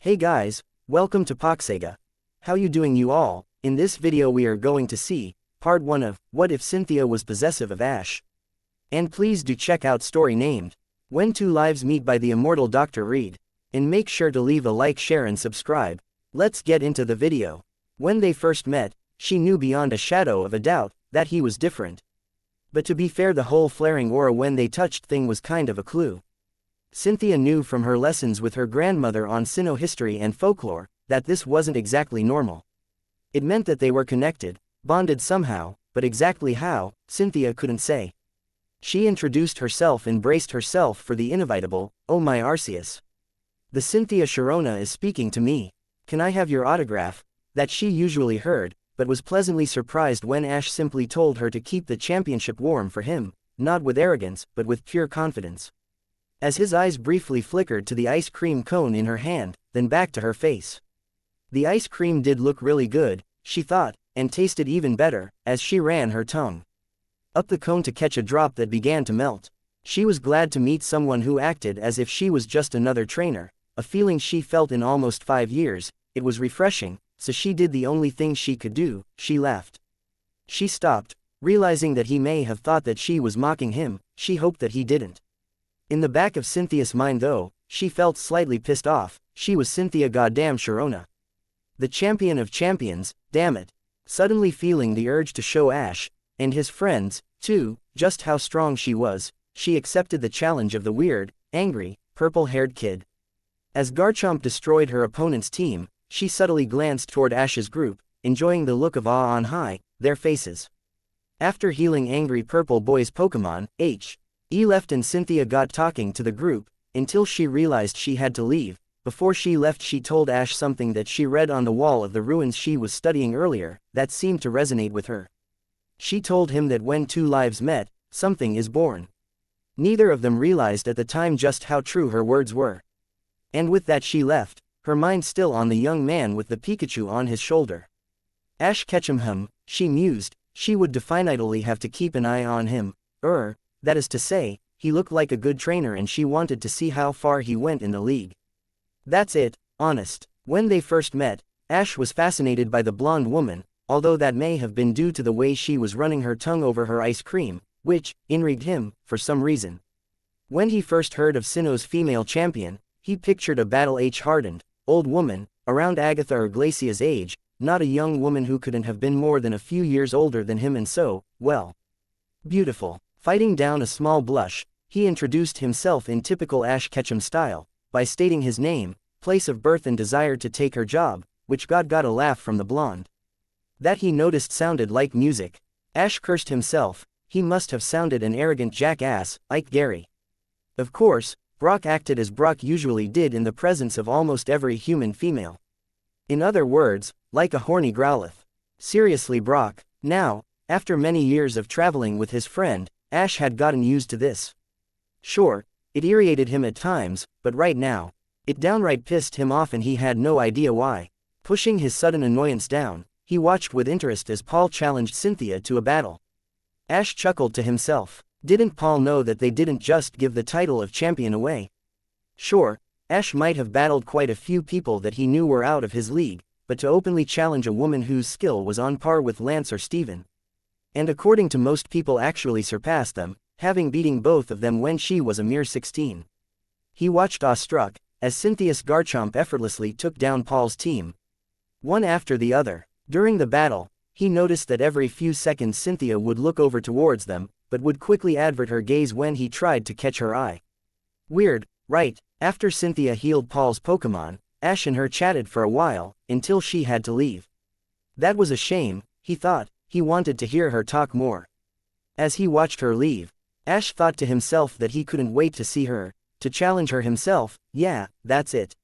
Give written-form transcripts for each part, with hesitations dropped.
Hey guys, welcome to Poxega. How you doing you all? In this video we are going to see, part 1 of, What If Cynthia Was Possessive of Ash? And please do check out story named, When Two Lives Meet by the Immortal Dr. Reid. And make sure to leave a like, share and subscribe. Let's get into the video. When they first met, she knew beyond a shadow of a doubt, that he was different. But to be fair, the whole flaring aura when they touched thing was kind of a clue. Cynthia knew from her lessons with her grandmother on Sinnoh history and folklore, that this wasn't exactly normal. It meant that they were connected, bonded somehow, but exactly how, Cynthia couldn't say. She introduced herself and braced herself for the inevitable, "Oh my Arceus. The Cynthia Sharona is speaking to me. Can I have your autograph?" That she usually heard, but was pleasantly surprised when Ash simply told her to keep the championship warm for him, not with arrogance, but with pure confidence. As his eyes briefly flickered to the ice cream cone in her hand, then back to her face. The ice cream did look really good, she thought, and tasted even better, as she ran her tongue up the cone to catch a drop that began to melt. She was glad to meet someone who acted as if she was just another trainer, a feeling she felt in almost 5 years. It was refreshing, so she did the only thing she could do, she laughed. She stopped, realizing that he may have thought that she was mocking him. She hoped that he didn't. In the back of Cynthia's mind though, she felt slightly pissed off. She was Cynthia goddamn Sharona. The champion of champions, damn it. Suddenly feeling the urge to show Ash, and his friends, too, just how strong she was, she accepted the challenge of the weird, angry, purple-haired kid. As Garchomp destroyed her opponent's team, she subtly glanced toward Ash's group, enjoying the look of awe on their faces. After healing angry purple boy's Pokemon, He left and Cynthia got talking to the group, until she realized she had to leave. Before she left she told Ash something that she read on the wall of the ruins she was studying earlier, that seemed to resonate with her. She told him that when two lives met, something is born. Neither of them realized at the time just how true her words were. And with that she left, her mind still on the young man with the Pikachu on his shoulder. Ash Ketchum, she mused, she would definitely have to keep an eye on him, that is to say, he looked like a good trainer and she wanted to see how far he went in the league. That's it, honest. When they first met, Ash was fascinated by the blonde woman, although that may have been due to the way she was running her tongue over her ice cream, which intrigued him, for some reason. When he first heard of Sinnoh's female champion, he pictured a battle-hardened, old woman, around Agatha or Glacia's age, not a young woman who couldn't have been more than a few years older than him and so, well, beautiful. Fighting down a small blush, he introduced himself in typical Ash Ketchum style, by stating his name, place of birth and desire to take her job, which got a laugh from the blonde. That he noticed sounded like music. Ash cursed himself, he must have sounded an arrogant jackass, Ike Gary. Of course, Brock acted as Brock usually did in the presence of almost every human female. In other words, like a horny growlith. Seriously Brock, now, after many years of traveling with his friend, Ash had gotten used to this. Sure, it irritated him at times, but right now, it downright pissed him off and he had no idea why. Pushing his sudden annoyance down, he watched with interest as Paul challenged Cynthia to a battle. Ash chuckled to himself. Didn't Paul know that they didn't just give the title of champion away? Sure, Ash might have battled quite a few people that he knew were out of his league, but to openly challenge a woman whose skill was on par with Lance or Steven, and according to most people actually surpassed them, having beating both of them when she was a mere 16. He watched awestruck, as Cynthia's Garchomp effortlessly took down Paul's team, one after the other. During the battle, he noticed that every few seconds Cynthia would look over towards them, but would quickly avert her gaze when he tried to catch her eye. Weird, right? After Cynthia healed Paul's Pokemon, Ash and her chatted for a while, until she had to leave. That was a shame, he thought. He wanted to hear her talk more. As he watched her leave, Ash thought to himself that he couldn't wait to see her, to challenge her himself. Yeah, that's it.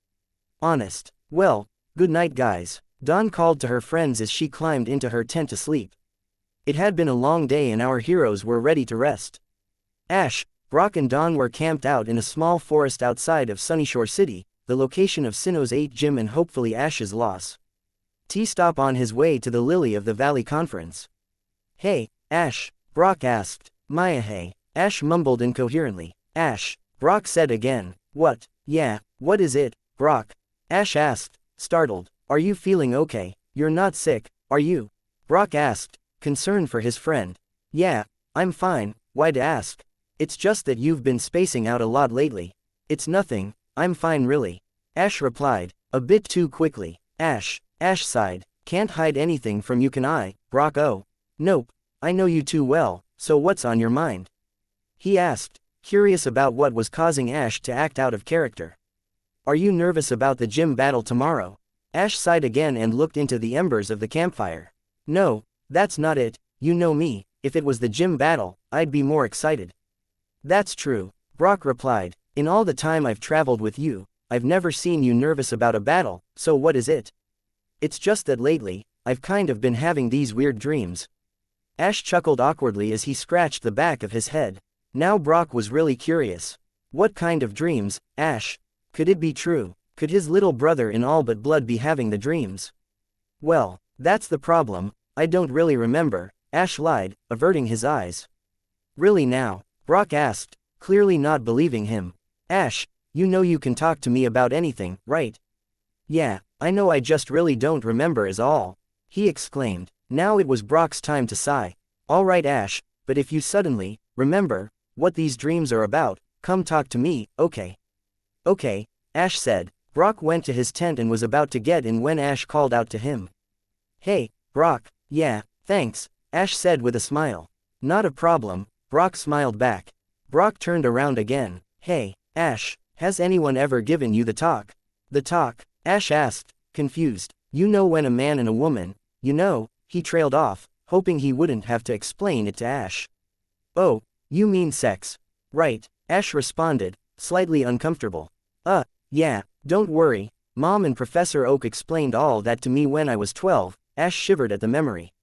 Honest. Well, good night guys. Dawn called to her friends as she climbed into her tent to sleep. It had been a long day and our heroes were ready to rest. Ash, Brock and Dawn were camped out in a small forest outside of Sunnyshore City, the location of Sinnoh's 8th gym and hopefully Ash's loss. T-stop on his way to the Lily of the Valley conference. Hey, Ash, Brock asked. Maya hey. Ash mumbled incoherently. Ash, Brock said again. What? Yeah, what is it, Brock? Ash asked, startled. Are you feeling okay? You're not sick, are you? Brock asked, concerned for his friend. Yeah, I'm fine, why'd ask? It's just that you've been spacing out a lot lately. It's nothing, I'm fine really. Ash replied, a bit too quickly. Ash sighed. Can't hide anything from you, can I, Brock? Oh. Nope, I know you too well, so what's on your mind? He asked, curious about what was causing Ash to act out of character. Are you nervous about the gym battle tomorrow? Ash sighed again and looked into the embers of the campfire. No, that's not it, you know me, if it was the gym battle, I'd be more excited. That's true, Brock replied. In all the time I've traveled with you, I've never seen you nervous about a battle, so what is it? It's just that lately, I've kind of been having these weird dreams. Ash chuckled awkwardly as he scratched the back of his head. Now Brock was really curious. What kind of dreams, Ash? Could it be true? Could his little brother in all but blood be having the dreams? Well, that's the problem, I don't really remember, Ash lied, averting his eyes. Really now? Brock asked, clearly not believing him. Ash, you know you can talk to me about anything, right? Yeah, I know, I just really don't remember is all, he exclaimed. Now it was Brock's time to sigh. Alright Ash, but if you suddenly remember what these dreams are about, come talk to me, okay? Okay, Ash said. Brock went to his tent and was about to get in when Ash called out to him. Hey, Brock. Yeah, thanks, Ash said with a smile. Not a problem, Brock smiled back. Brock turned around again. Hey, Ash, has anyone ever given you the talk? The talk? Ash asked, confused. You know, when a man and a woman, you know, he trailed off, hoping he wouldn't have to explain it to Ash. Oh, you mean sex? Right, Ash responded, slightly uncomfortable. Yeah, don't worry, Mom and Professor Oak explained all that to me when I was 12, Ash shivered at the memory.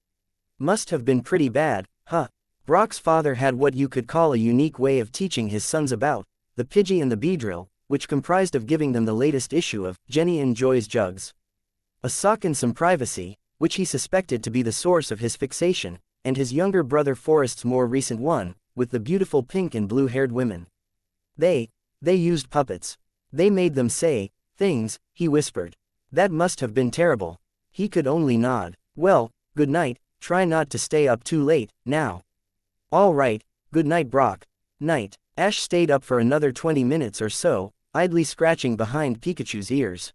Must have been pretty bad, huh? Brock's father had what you could call a unique way of teaching his sons about the Pidgey and the Beedrill, which comprised of giving them the latest issue of Jenny Enjoys Jugs, a sock and some privacy, which he suspected to be the source of his fixation, and his younger brother Forrest's more recent one, with the beautiful pink and blue-haired women. They used puppets. They made them say things, he whispered. That must have been terrible. He could only nod. Well, good night, try not to stay up too late, now. All right, good night Brock. Night. Ash stayed up for another 20 minutes or so, idly scratching behind Pikachu's ears.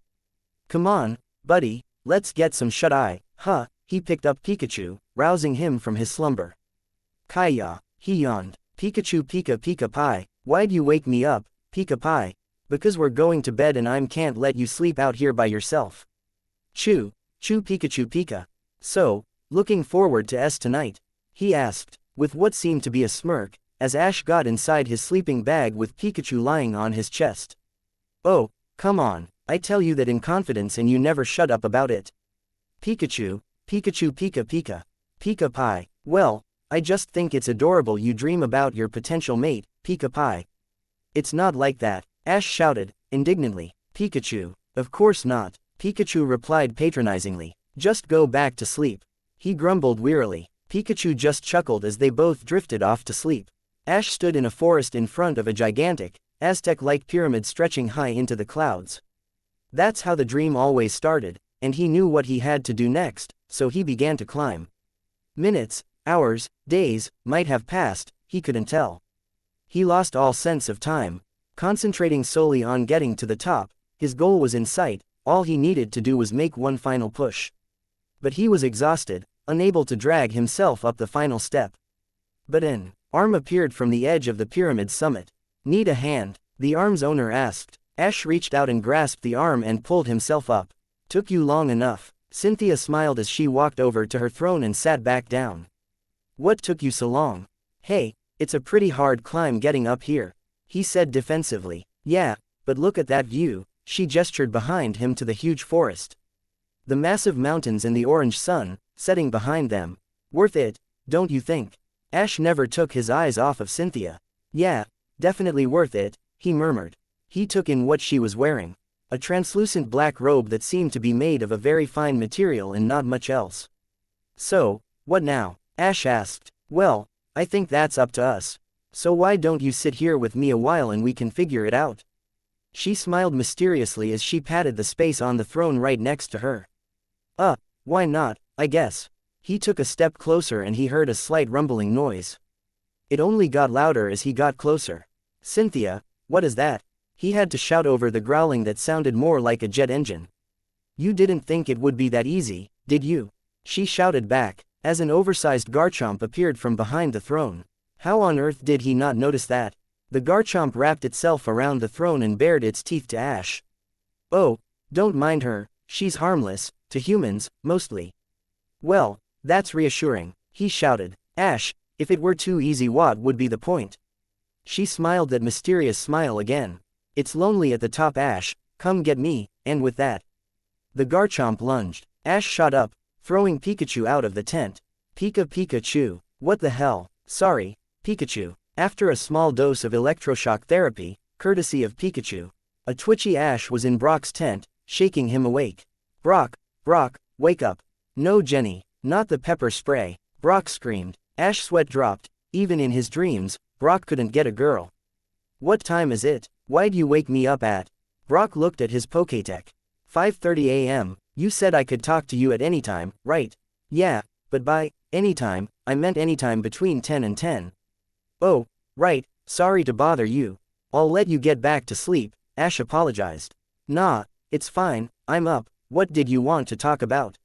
Come on, buddy, let's get some shut-eye, huh? He picked up Pikachu, rousing him from his slumber. Kaya, he yawned. Pikachu Pika Pika Pie, why'd you wake me up, Pika Pie? Because we're going to bed and I can't let you sleep out here by yourself. Chew Pikachu Pika. So, looking forward to tonight? He asked, with what seemed to be a smirk, as Ash got inside his sleeping bag with Pikachu lying on his chest. Oh, come on, I tell you that in confidence and you never shut up about it. Pikachu Pika Pika. Pika Pie, well, I just think it's adorable you dream about your potential mate, Pika Pie. It's not like that, Ash shouted, indignantly. Pikachu, of course not, Pikachu replied patronizingly. Just go back to sleep. He grumbled wearily. Pikachu just chuckled as they both drifted off to sleep. Ash stood in a forest in front of a gigantic, Aztec-like pyramid stretching high into the clouds. That's how the dream always started, and he knew what he had to do next, so he began to climb. Minutes, hours, days, might have passed, he couldn't tell. He lost all sense of time. Concentrating solely on getting to the top, his goal was in sight, all he needed to do was make one final push. But he was exhausted, unable to drag himself up the final step. But an arm appeared from the edge of the pyramid's summit. Need a hand? The arm's owner asked. Ash reached out and grasped the arm and pulled himself up. Took you long enough. Cynthia smiled as she walked over to her throne and sat back down. What took you so long? Hey, it's a pretty hard climb getting up here, he said defensively. Yeah, but look at that view, she gestured behind him to the huge forest. The massive mountains and the orange sun, setting behind them. Worth it, don't you think? Ash never took his eyes off of Cynthia. Yeah, definitely worth it, he murmured. He took in what she was wearing. A translucent black robe that seemed to be made of a very fine material and not much else. So, what now? Ash asked. Well, I think that's up to us. So why don't you sit here with me a while and we can figure it out? She smiled mysteriously as she patted the space on the throne right next to her. Why not, I guess. He took a step closer and he heard a slight rumbling noise. It only got louder as he got closer. Cynthia, what is that? He had to shout over the growling that sounded more like a jet engine. You didn't think it would be that easy, did you? She shouted back, as an oversized Garchomp appeared from behind the throne. How on earth did he not notice that? The Garchomp wrapped itself around the throne and bared its teeth to Ash. Oh, don't mind her, she's harmless, to humans, mostly. Well, that's reassuring, he shouted. Ash, if it were too easy, what would be the point? She smiled that mysterious smile again. It's lonely at the top, Ash, come get me, and with that. The Garchomp lunged. Ash shot up, throwing Pikachu out of the tent. Pikachu, what the hell? Sorry, Pikachu. After a small dose of electroshock therapy, courtesy of Pikachu, a twitchy Ash was in Brock's tent, shaking him awake. Brock, wake up. No, Jenny, not the pepper spray, Brock screamed. Ash sweat dropped. Even in his dreams, Brock couldn't get a girl. What time is it? Why'd you wake me up at? Brock looked at his Pokétech. 5:30 a.m., you said I could talk to you at any time, right? Yeah, but by anytime, I meant anytime between 10 and 10. Oh, right, sorry to bother you. I'll let you get back to sleep, Ash apologized. Nah, it's fine, I'm up, what did you want to talk about?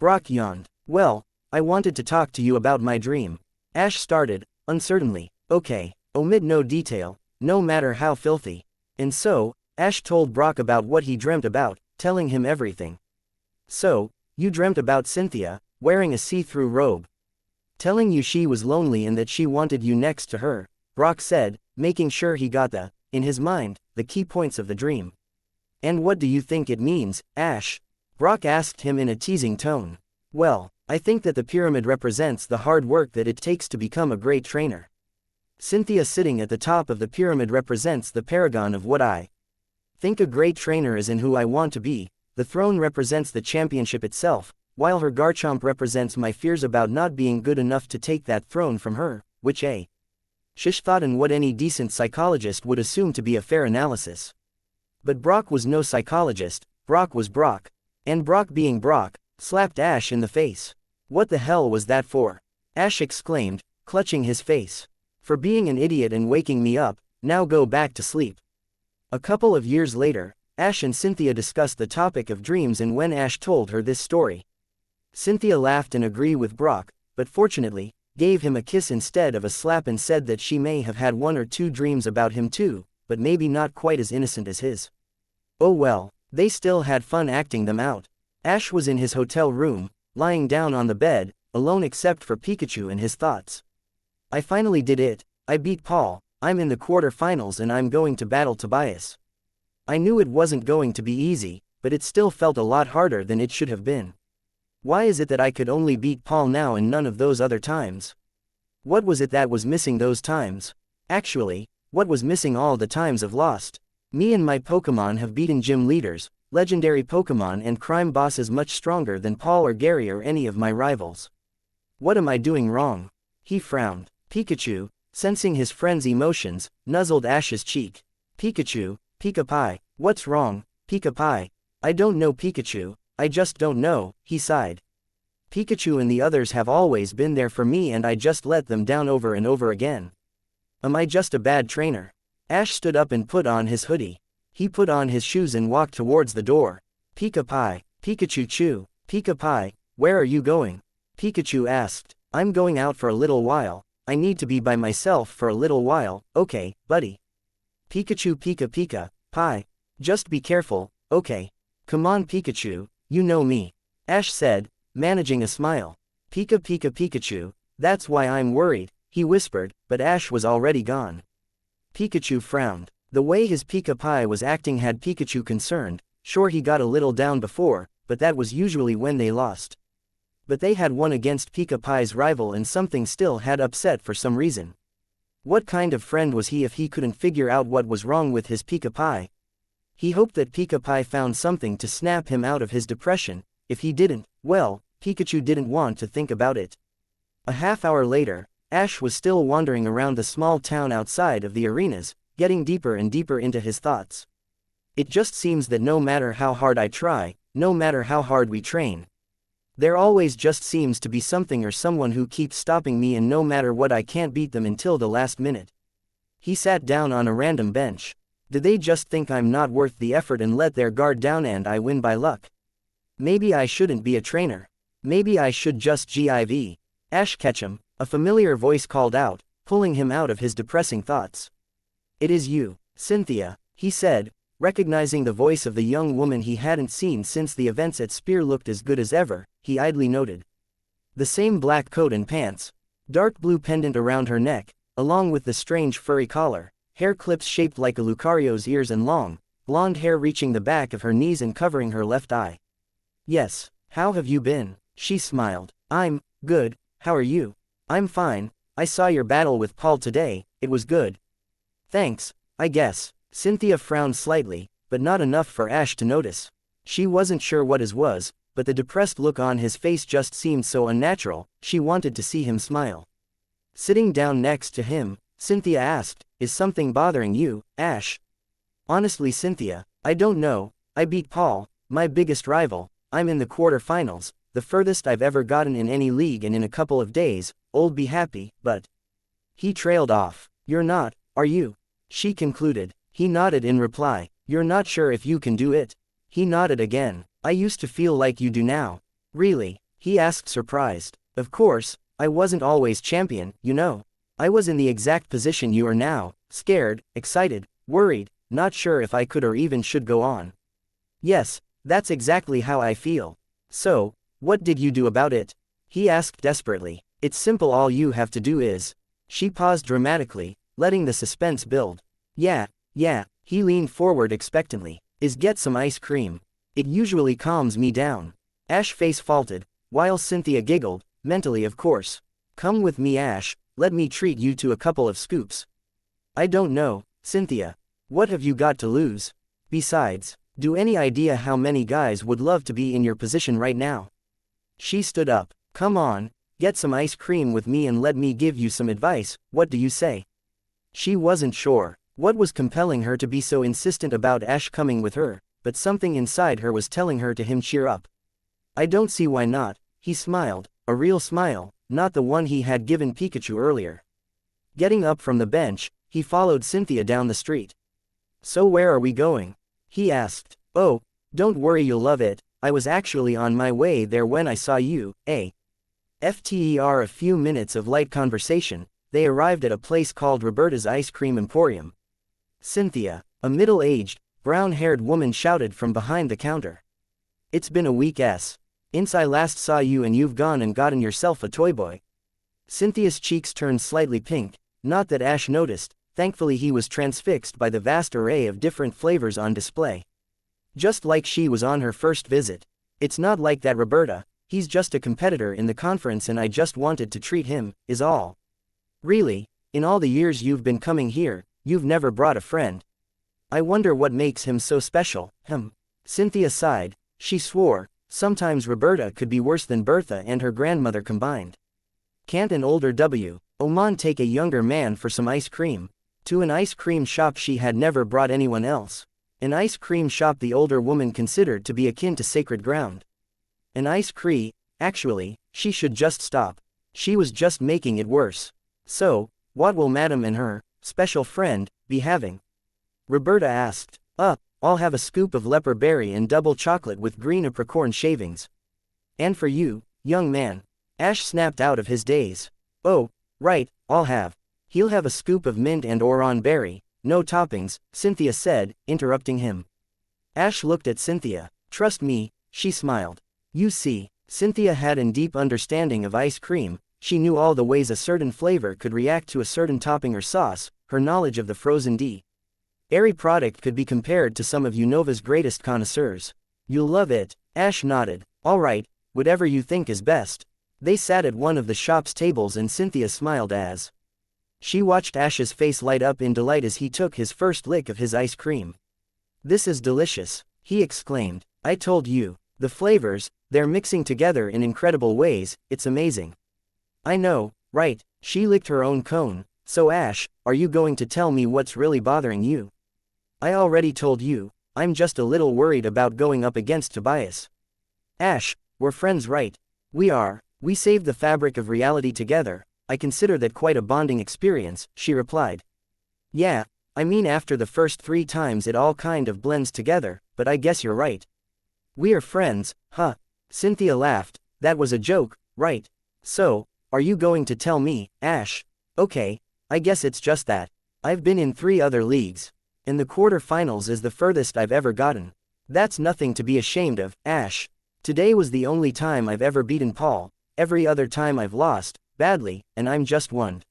Brock yawned. Well, I wanted to talk to you about my dream. Ash started, uncertainly. Okay, omit no detail, no matter how filthy. And so, Ash told Brock about what he dreamt about, telling him everything. So, you dreamt about Cynthia, wearing a see-through robe. Telling you she was lonely and that she wanted you next to her, Brock said, making sure he got in his mind, the key points of the dream. And what do you think it means, Ash? Brock asked him in a teasing tone. Well, I think that the pyramid represents the hard work that it takes to become a great trainer. Cynthia sitting at the top of the pyramid represents the paragon of what I think a great trainer is and who I want to be. The throne represents the championship itself, while her Garchomp represents my fears about not being good enough to take that throne from her, which Shish thought and what any decent psychologist would assume to be a fair analysis. But Brock was no psychologist, Brock was Brock. And Brock being Brock, slapped Ash in the face. What the hell was that for? Ash exclaimed, clutching his face. For being an idiot and waking me up, now go back to sleep. A couple of years later, Ash and Cynthia discussed the topic of dreams, and when Ash told her this story, Cynthia laughed and agreed with Brock, but fortunately, gave him a kiss instead of a slap and said that she may have had one or two dreams about him too, but maybe not quite as innocent as his. Oh well, they still had fun acting them out. Ash was in his hotel room, lying down on the bed, alone except for Pikachu and his thoughts. I finally did it, I beat Paul, I'm in the quarter-finals and I'm going to battle Tobias. I knew it wasn't going to be easy, but it still felt a lot harder than it should have been. Why is it that I could only beat Paul now and none of those other times? What was it that was missing those times? Actually, what was missing all the times I've lost? Me and my Pokemon have beaten gym leaders, legendary Pokemon and crime bosses much stronger than Paul or Gary or any of my rivals. What am I doing wrong? He frowned. Pikachu, sensing his friend's emotions, nuzzled Ash's cheek. Pikachu, Pika-Pie, what's wrong, Pika-Pie? I don't know, Pikachu, I just don't know, he sighed. Pikachu and the others have always been there for me and I just let them down over and over again. Am I just a bad trainer? Ash stood up and put on his hoodie. He put on his shoes and walked towards the door. Pika-Pie, Pikachu, Pika-Pie, where are you going? Pikachu asked. I'm going out for a little while. I need to be by myself for a little while, okay, buddy. Pikachu, Pika-Pie, just be careful, okay. Come on, Pikachu, you know me. Ash said, managing a smile. Pikachu, that's why I'm worried, he whispered, but Ash was already gone. Pikachu frowned. The way his Pika-Pie was acting had Pikachu concerned. Sure, he got a little down before, but that was usually when they lost. But they had won against Pika-Pie's rival and something still had upset for some reason. What kind of friend was he if he couldn't figure out what was wrong with his Pika-Pie? He hoped that Pika-Pie found something to snap him out of his depression. If he didn't, well, Pikachu didn't want to think about it. A half hour later, Ash was still wandering around the small town outside of the arenas, getting deeper and deeper into his thoughts. It just seems that no matter how hard I try, no matter how hard we train, there always just seems to be something or someone who keeps stopping me, and no matter what I can't beat them until the last minute. He sat down on a random bench. Do they just think I'm not worth the effort and let their guard down and I win by luck? Maybe I shouldn't be a trainer. Maybe I should just give. Ash Ketchum, a familiar voice called out, pulling him out of his depressing thoughts. It is you, Cynthia, he said, recognizing the voice of the young woman he hadn't seen since the events at Spear looked as good as ever, he idly noted. The same black coat and pants, dark blue pendant around her neck, along with the strange furry collar, hair clips shaped like a Lucario's ears and long, blonde hair reaching the back of her knees and covering her left eye. Yes, how have you been? She smiled. I'm good, how are you? I'm fine, I saw your battle with Paul today, it was good. Thanks, I guess. Cynthia frowned slightly, but not enough for Ash to notice. She wasn't sure what his was, but the depressed look on his face just seemed so unnatural, she wanted to see him smile. Sitting down next to him, Cynthia asked, is something bothering you, Ash? Honestly, Cynthia, I don't know. I beat Paul, my biggest rival. I'm in the quarterfinals, the furthest I've ever gotten in any league, and in a couple of days, I'll be happy, but... He trailed off. You're not, are you? She concluded. He nodded in reply. You're not sure if you can do it? He nodded again. I used to feel like you do now. Really? He asked, surprised. Of course, I wasn't always champion, you know. I was in the exact position you are now, scared, excited, worried, not sure if I could or even should go on. Yes, that's exactly how I feel. So, what did you do about it? He asked desperately. It's simple, all you have to do is... She paused dramatically, letting the suspense build. Yeah, he leaned forward expectantly. Is get some ice cream. It usually calms me down. Ash face faulted, while Cynthia giggled, mentally of course. Come with me, Ash, let me treat you to a couple of scoops. I don't know, Cynthia. What have you got to lose? Besides, do any idea how many guys would love to be in your position right now? She stood up. Come on, get some ice cream with me and let me give you some advice, what do you say? She wasn't sure what was compelling her to be so insistent about Ash coming with her, but something inside her was telling her to him cheer up. I don't see why not, he smiled, a real smile, not the one he had given Pikachu earlier. Getting up from the bench, he followed Cynthia down the street. So where are we going? He asked. Oh, don't worry, you'll love it, I was actually on my way there when I saw you, After a few minutes of light conversation, they arrived at a place called Roberta's Ice Cream Emporium. Cynthia, a middle-aged, brown-haired woman, shouted from behind the counter. It's been a week since I last saw you, and you've gone and gotten yourself a toy boy. Cynthia's cheeks turned slightly pink, not that Ash noticed, thankfully he was transfixed by the vast array of different flavors on display. Just like she was on her first visit. It's not like that, Roberta, he's just a competitor in the conference and I just wanted to treat him, is all. Really, in all the years you've been coming here, you've never brought a friend. I wonder what makes him so special, Cynthia sighed. She swore, sometimes Roberta could be worse than Bertha and her grandmother combined. Can't an older Oman take a younger man for some ice cream? To an ice cream shop she had never brought anyone else. An ice cream shop the older woman considered to be akin to sacred ground. An ice cream, actually, she should just stop. She was just making it worse. So, what will Madam and her special friend be having? Roberta asked. I'll have a scoop of leopard berry and double chocolate with green apricorn shavings. And for you, young man? Ash snapped out of his daze. Oh, right, he'll have a scoop of mint and oran berry, no toppings, Cynthia said, interrupting him. Ash looked at Cynthia. Trust me, she smiled. You see, Cynthia had a deep understanding of ice cream. She knew all the ways a certain flavor could react to a certain topping or sauce. Her knowledge of the frozen dairy product could be compared to some of Unova's greatest connoisseurs. You'll love it, Ash nodded. All right, whatever you think is best. They sat at one of the shop's tables and Cynthia smiled as she watched Ash's face light up in delight as he took his first lick of his ice cream. This is delicious, he exclaimed. I told you, the flavors, they're mixing together in incredible ways, it's amazing. I know, right? She licked her own cone. So Ash, are you going to tell me what's really bothering you? I already told you, I'm just a little worried about going up against Tobias. Ash, we're friends, right? We are. We saved the fabric of reality together. I consider that quite a bonding experience, she replied. Yeah, I mean after the first 3 times it all kind of blends together, but I guess you're right. We are friends, huh? Cynthia laughed. That was a joke, right? So, are you going to tell me, Ash? Okay, I guess it's just that. I've been in 3 other leagues. And the quarterfinals is the furthest I've ever gotten. That's nothing to be ashamed of, Ash. Today was the only time I've ever beaten Paul. Every other time I've lost, badly, and I'm just one.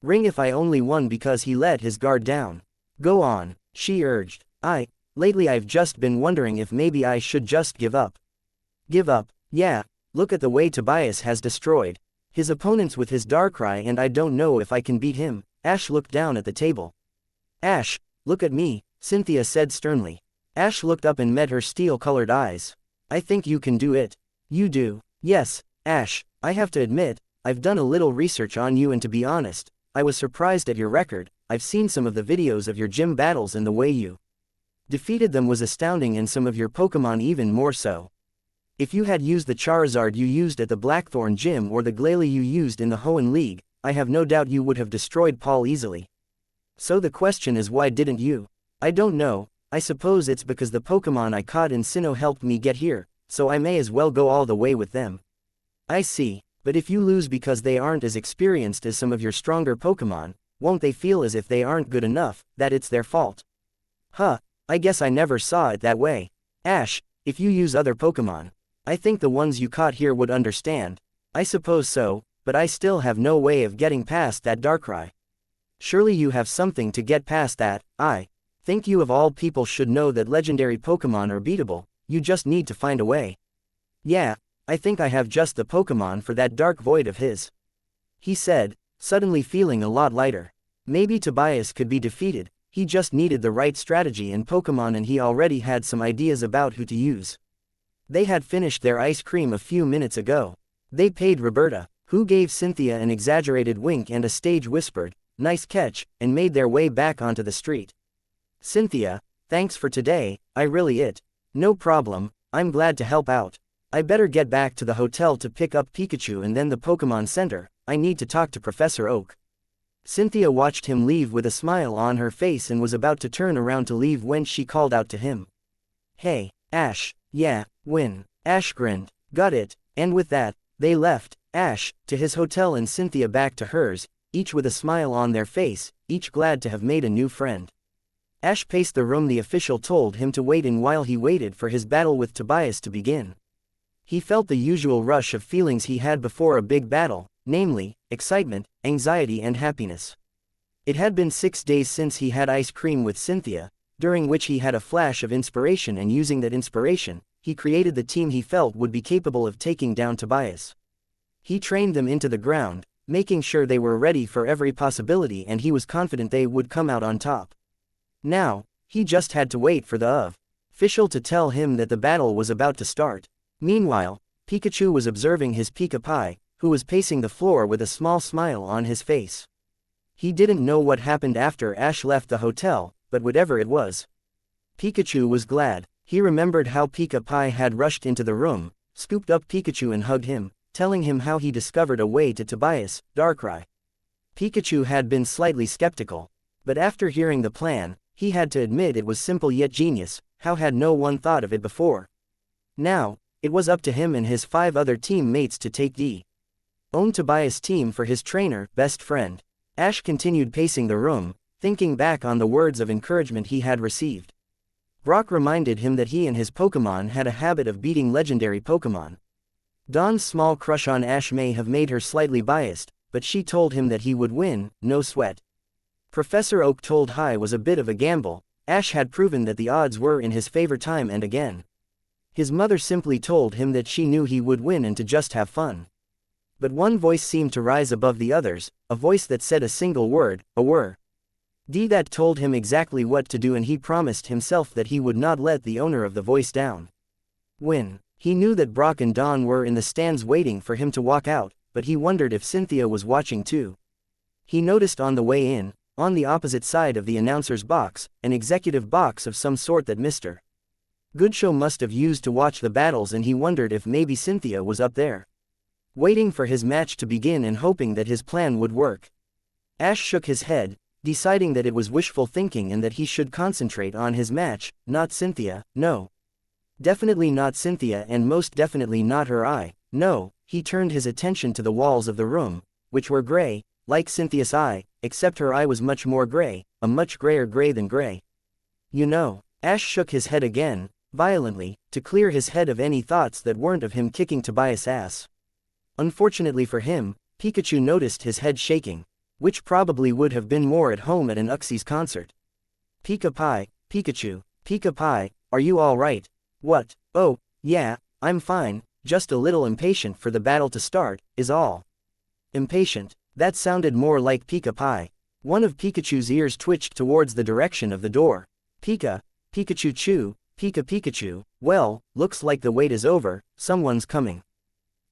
Ring if I only won because he let his guard down. Go on, she urged. Lately I've just been wondering if maybe I should just give up. Give up? Yeah, look at the way Tobias has destroyed his opponents with his Darkrai, and I don't know if I can beat him. Ash looked down at the table. Ash, look at me, Cynthia said sternly. Ash looked up and met her steel-colored eyes. I think you can do it. You do. Yes, Ash, I have to admit, I've done a little research on you, and to be honest, I was surprised at your record. I've seen some of the videos of your gym battles, and the way you defeated them was astounding, and some of your Pokemon even more so. If you had used the Charizard you used at the Blackthorn gym or the Glalie you used in the Hoenn League, I have no doubt you would have destroyed Paul easily. So the question is, why didn't you? I don't know, I suppose it's because the Pokemon I caught in Sinnoh helped me get here, so I may as well go all the way with them. I see, but if you lose because they aren't as experienced as some of your stronger Pokemon, won't they feel as if they aren't good enough, that it's their fault? Huh, I guess I never saw it that way. Ash, if you use other Pokemon, I think the ones you caught here would understand. I suppose so, but I still have no way of getting past that Darkrai. Surely you have something to get past that. I think you of all people should know that legendary Pokemon are beatable, you just need to find a way. Yeah, I think I have just the Pokemon for that dark void of his, he said, suddenly feeling a lot lighter. Maybe Tobias could be defeated, he just needed the right strategy and Pokemon, and he already had some ideas about who to use. They had finished their ice cream a few minutes ago. They paid Roberta, who gave Cynthia an exaggerated wink and a stage whispered, "Nice catch," and made their way back onto the street. Cynthia, thanks for today, I really it. No problem, I'm glad to help out. I better get back to the hotel to pick up Pikachu and then the Pokemon Center. I need to talk to Professor Oak. Cynthia watched him leave with a smile on her face and was about to turn around to leave when she called out to him. Hey, Ash. Yeah, win. Ash grinned. Got it. And with that, they left, Ash, to his hotel and Cynthia back to hers, each with a smile on their face, each glad to have made a new friend. Ash paced the room the official told him to wait in while he waited for his battle with Tobias to begin. He felt the usual rush of feelings he had before a big battle, namely, excitement, anxiety and happiness. It had been 6 days since he had ice cream with Cynthia, during which he had a flash of inspiration, and using that inspiration, he created the team he felt would be capable of taking down Tobias. He trained them into the ground, making sure they were ready for every possibility, and he was confident they would come out on top. Now, he just had to wait for the official to tell him that the battle was about to start. Meanwhile, Pikachu was observing his Pika-Pie, who was pacing the floor with a small smile on his face. He didn't know what happened after Ash left the hotel, but whatever it was, Pikachu was glad. He remembered how Pika-Pie had rushed into the room, scooped up Pikachu and hugged him, telling him how he discovered a way to Tobias, Darkrai. Pikachu had been slightly skeptical, but after hearing the plan, he had to admit it was simple yet genius. How had no one thought of it before? Now, it was up to him and his 5 other teammates to take the own Tobias team for his trainer, best friend. Ash continued pacing the room, thinking back on the words of encouragement he had received. Brock reminded him that he and his Pokemon had a habit of beating legendary Pokemon. Dawn's small crush on Ash may have made her slightly biased, but she told him that he would win, no sweat. Professor Oak told Hai was a bit of a gamble. Ash had proven that the odds were in his favor time and again. His mother simply told him that she knew he would win and to just have fun. But one voice seemed to rise above the others, a voice that said a single word, a word. That told him exactly what to do, and he promised himself that he would not let the owner of the voice down. When he knew that Brock and Dawn were in the stands waiting for him to walk out, but he wondered if Cynthia was watching too. He noticed on the way in, On the opposite side of the announcer's box, an executive box of some sort that Mr. Goodshow must have used to watch the battles, and he wondered if maybe Cynthia was up there, waiting for his match to begin and hoping that his plan would work. Ash shook his head, deciding that it was wishful thinking and that he should concentrate on his match, not Cynthia. No. Definitely not Cynthia, and most definitely not her eye. No, he turned his attention to the walls of the room, which were gray, like Cynthia's eye, except her eye was much more gray, a much grayer gray than gray. You know, Ash shook his head again, violently, to clear his head of any thoughts that weren't of him kicking Tobias' ass. Unfortunately for him, Pikachu noticed his head shaking, which probably would have been more at home at an Uxie's concert. Pika-Pie, Pika-Pie, are you alright? What? Oh, yeah, I'm fine, just a little impatient for the battle to start, is all. Impatient? That sounded more like Pika-Pie. One of Pikachu's ears twitched towards the direction of the door. Pikachu, Pikachu, well, looks like the wait is over, someone's coming.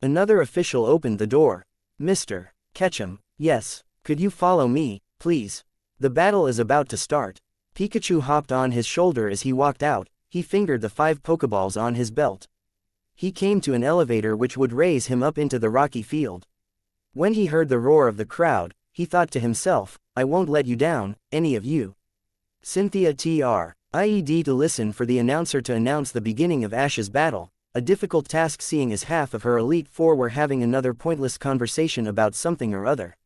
Another official opened the door. Mr. Ketchum, yes, could you follow me, please? The battle is about to start. Pikachu hopped on his shoulder as he walked out. He fingered the 5 Pokeballs on his belt. He came to an elevator which would raise him up into the rocky field. When he heard the roar of the crowd, he thought to himself, I won't let you down, any of you. Cynthia Reid to listen for the announcer to announce the beginning of Ash's battle, a difficult task seeing as half of her Elite Four were having another pointless conversation about something or other.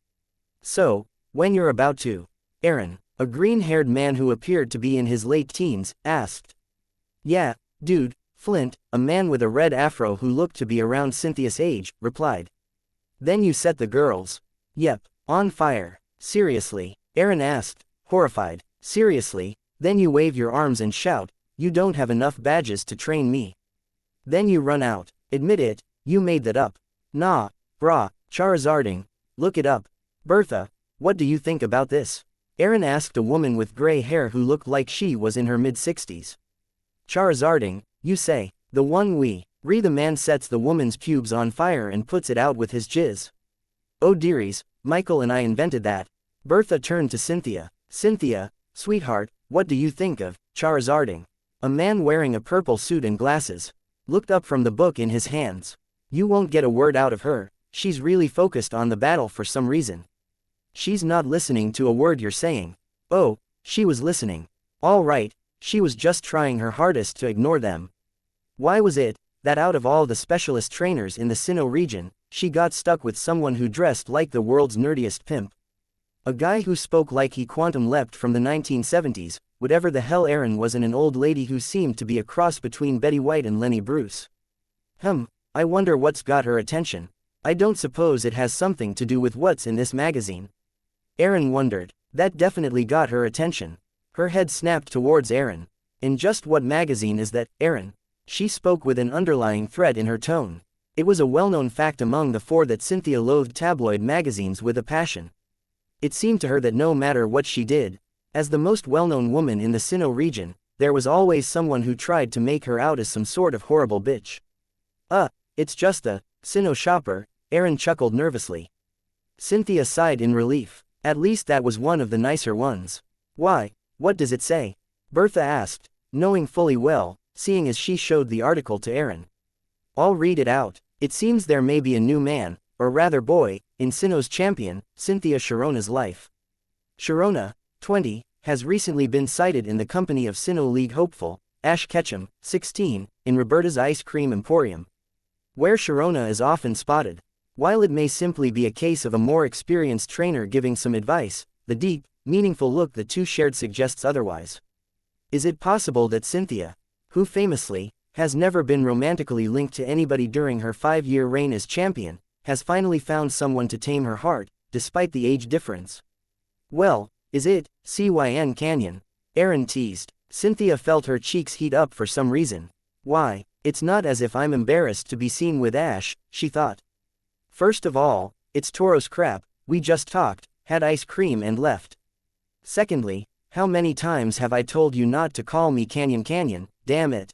So, when you're about to, Aaron, a green-haired man who appeared to be in his late teens, asked. Yeah, dude, Flint, a man with a red afro who looked to be around Cynthia's age, replied. Then you set the girls. Yep, on fire. Seriously? Aaron asked, horrified. Seriously? Then you wave your arms and shout, you don't have enough badges to train me. Then you run out. Admit it, you made that up. Nah, brah, Charizarding. Look it up. Bertha, what do you think about this? Aaron asked a woman with gray hair who looked like she was in her mid-60s. Charizarding, you say, the one we. Reid the man sets the woman's pubes on fire and puts it out with his jizz. Oh dearies, Michael and I invented that. Bertha turned to Cynthia. Cynthia, sweetheart, what do you think of Charizarding? A man wearing a purple suit and glasses looked up from the book in his hands. You won't get a word out of her, she's really focused on the battle for some reason. She's not listening to a word you're saying. Oh, she was listening. All right, she was just trying her hardest to ignore them. Why was it that out of all the specialist trainers in the Sinnoh region, she got stuck with someone who dressed like the world's nerdiest pimp? A guy who spoke like he quantum leapt from the 1970s, whatever the hell Aaron was, and an old lady who seemed to be a cross between Betty White and Lenny Bruce. I wonder what's got her attention. I don't suppose it has something to do with what's in this magazine. Aaron wondered. That definitely got her attention. Her head snapped towards Aaron. In just what magazine is that, Aaron? She spoke with an underlying threat in her tone. It was a well-known fact among the 4 that Cynthia loathed tabloid magazines with a passion. It seemed to her that no matter what she did, as the most well-known woman in the Sinnoh region, there was always someone who tried to make her out as some sort of horrible bitch. It's just a Sinnoh shopper, Aaron chuckled nervously. Cynthia sighed in relief. At least that was one of the nicer ones. Why, what does it say? Bertha asked, knowing fully well, seeing as she showed the article to Aaron. I'll read it out. It seems there may be a new man, or rather boy, in Sinnoh's champion, Cynthia Sharona's life. Sharona, 20, has recently been sighted in the company of Sinnoh League hopeful, Ash Ketchum, 16, in Roberta's Ice Cream Emporium, where Sharona is often spotted. While it may simply be a case of a more experienced trainer giving some advice, the deep, meaningful look the two shared suggests otherwise. Is it possible that Cynthia, who famously has never been romantically linked to anybody during her 5-year reign as champion, has finally found someone to tame her heart, despite the age difference? Well, is it, Cyn Canyon? Aaron teased. Cynthia felt her cheeks heat up for some reason. Why, it's not as if I'm embarrassed to be seen with Ash, she thought. First of all, it's Toro's crap, we just talked, had ice cream and left. Secondly, how many times have I told you not to call me Canyon, damn it.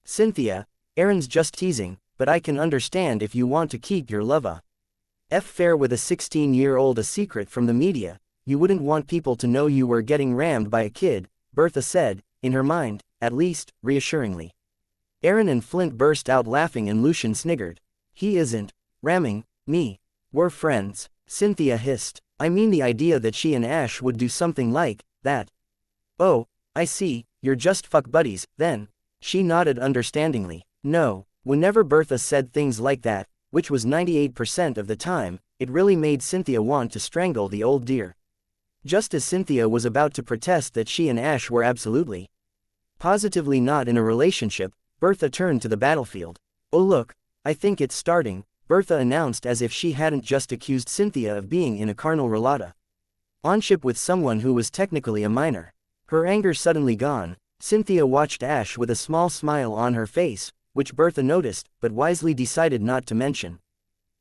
Cynthia, Aaron's just teasing, but I can understand if you want to keep your love affair with a 16-year-old a secret from the media, you wouldn't want people to know you were getting rammed by a kid, Bertha said, in her mind, at least, reassuringly. Aaron and Flint burst out laughing and Lucian sniggered. He isn't ramming me. We're friends, Cynthia hissed. I mean the idea that she and Ash would do something like that. Oh, I see, you're just fuck buddies, then. She nodded understandingly. No, whenever Bertha said things like that, which was 98% of the time, it really made Cynthia want to strangle the old dear. Just as Cynthia was about to protest that she and Ash were absolutely, positively not in a relationship, Bertha turned to the battlefield. Oh look, I think it's starting, Bertha announced as if she hadn't just accused Cynthia of being in a carnal relata onship with someone who was technically a minor. Her anger suddenly gone, Cynthia watched Ash with a small smile on her face, which Bertha noticed, but wisely decided not to mention.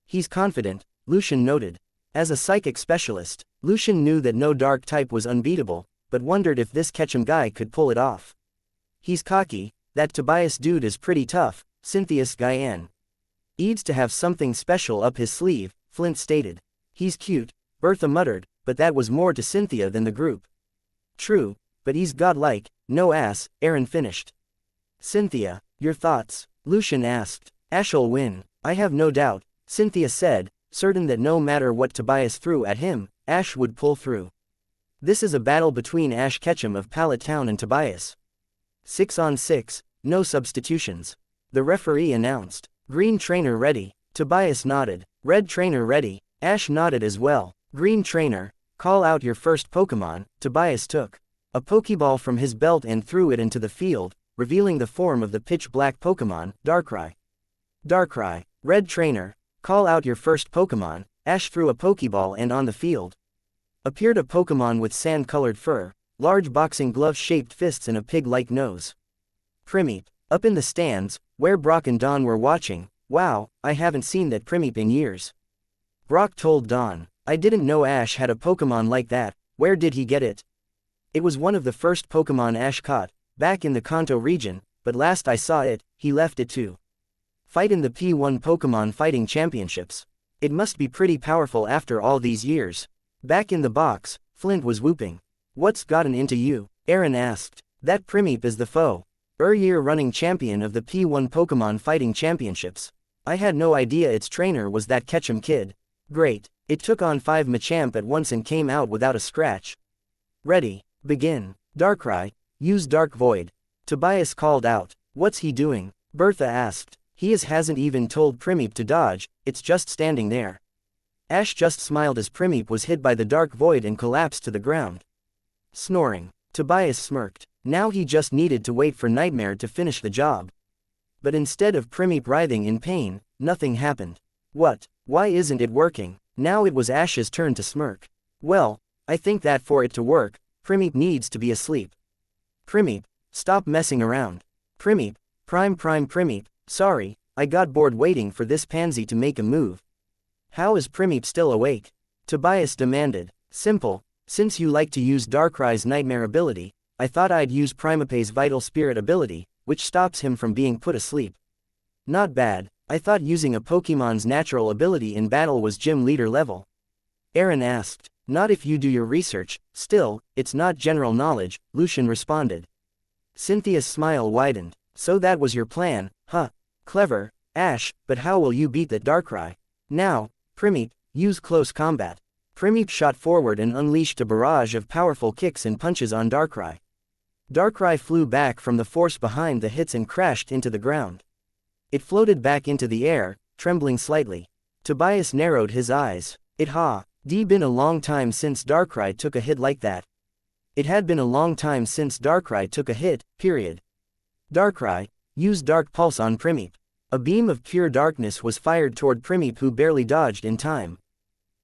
He's confident, Lucian noted. As a psychic specialist, Lucian knew that no dark type was unbeatable, but wondered if this Ketchum guy could pull it off. He's cocky, that Tobias dude is pretty tough, Cynthia's Guyan. Eads to have something special up his sleeve, Flint stated. He's cute, Bertha muttered, but that was more to Cynthia than the group. True, but he's godlike, no ass, Aaron finished. Cynthia, your thoughts? Lucian asked. Ash'll win, I have no doubt, Cynthia said, certain that no matter what Tobias threw at him, Ash would pull through. This is a battle between Ash Ketchum of Pallet Town and Tobias. 6 on 6, no substitutions. The referee announced. Green trainer ready. Tobias nodded. Red trainer ready. Ash nodded as well. Green trainer, call out your first Pokemon. Tobias took a Pokeball from his belt and threw it into the field, revealing the form of the pitch-black Pokemon, Darkrai. Darkrai. Red trainer, call out your first Pokemon. Ash threw a Pokeball and on the field appeared a Pokemon with sand-colored fur, large boxing glove-shaped fists and a pig-like nose. Primeape. Up in the stands, where Brock and Dawn were watching. Wow, I haven't seen that Primeape in years. Brock told Dawn. I didn't know Ash had a Pokemon like that, where did he get it? It was one of the first Pokemon Ash caught, back in the Kanto region, but last I saw it, he left it to fight in the P1 Pokemon Fighting Championships. It must be pretty powerful after all these years. Back in the box, Flint was whooping. What's gotten into you? Aaron asked. That Primeape is the foe. Year-running champion of the P1 Pokemon Fighting Championships. I had no idea its trainer was that Ketchum kid. Great, it took on 5 Machamp at once and came out without a scratch. Ready, begin. Darkrai, use Dark Void. Tobias called out. What's he doing? Bertha asked. He hasn't even told Primeape to dodge, it's just standing there. Ash just smiled as Primeape was hit by the Dark Void and collapsed to the ground. Snoring. Tobias smirked. Now he just needed to wait for Nightmare to finish the job. But instead of Primeape writhing in pain, nothing happened. What? Why isn't it working? Now it was Ash's turn to smirk. Well, I think that for it to work, Primeape needs to be asleep. Primeape, stop messing around. Primeape, Prime Primeape, sorry, I got bored waiting for this pansy to make a move. How is Primeape still awake? Tobias demanded. Simple, since you like to use Darkrai's Nightmare ability, I thought I'd use Primeape's Vital Spirit ability, which stops him from being put asleep. Not bad, I thought using a Pokemon's natural ability in battle was gym leader level. Aaron asked. Not if you do your research, still, it's not general knowledge, Lucian responded. Cynthia's smile widened. So that was your plan, huh? Clever, Ash, but how will you beat that Darkrai? Now, Primeape, use close combat. Primeape shot forward and unleashed a barrage of powerful kicks and punches on Darkrai. Darkrai flew back from the force behind the hits and crashed into the ground. It floated back into the air, trembling slightly. Tobias narrowed his eyes. Been a long time since Darkrai took a hit like that. It had been a long time since Darkrai took a hit, period. Darkrai, use Dark Pulse on Primeape. A beam of pure darkness was fired toward Primeape, who barely dodged in time.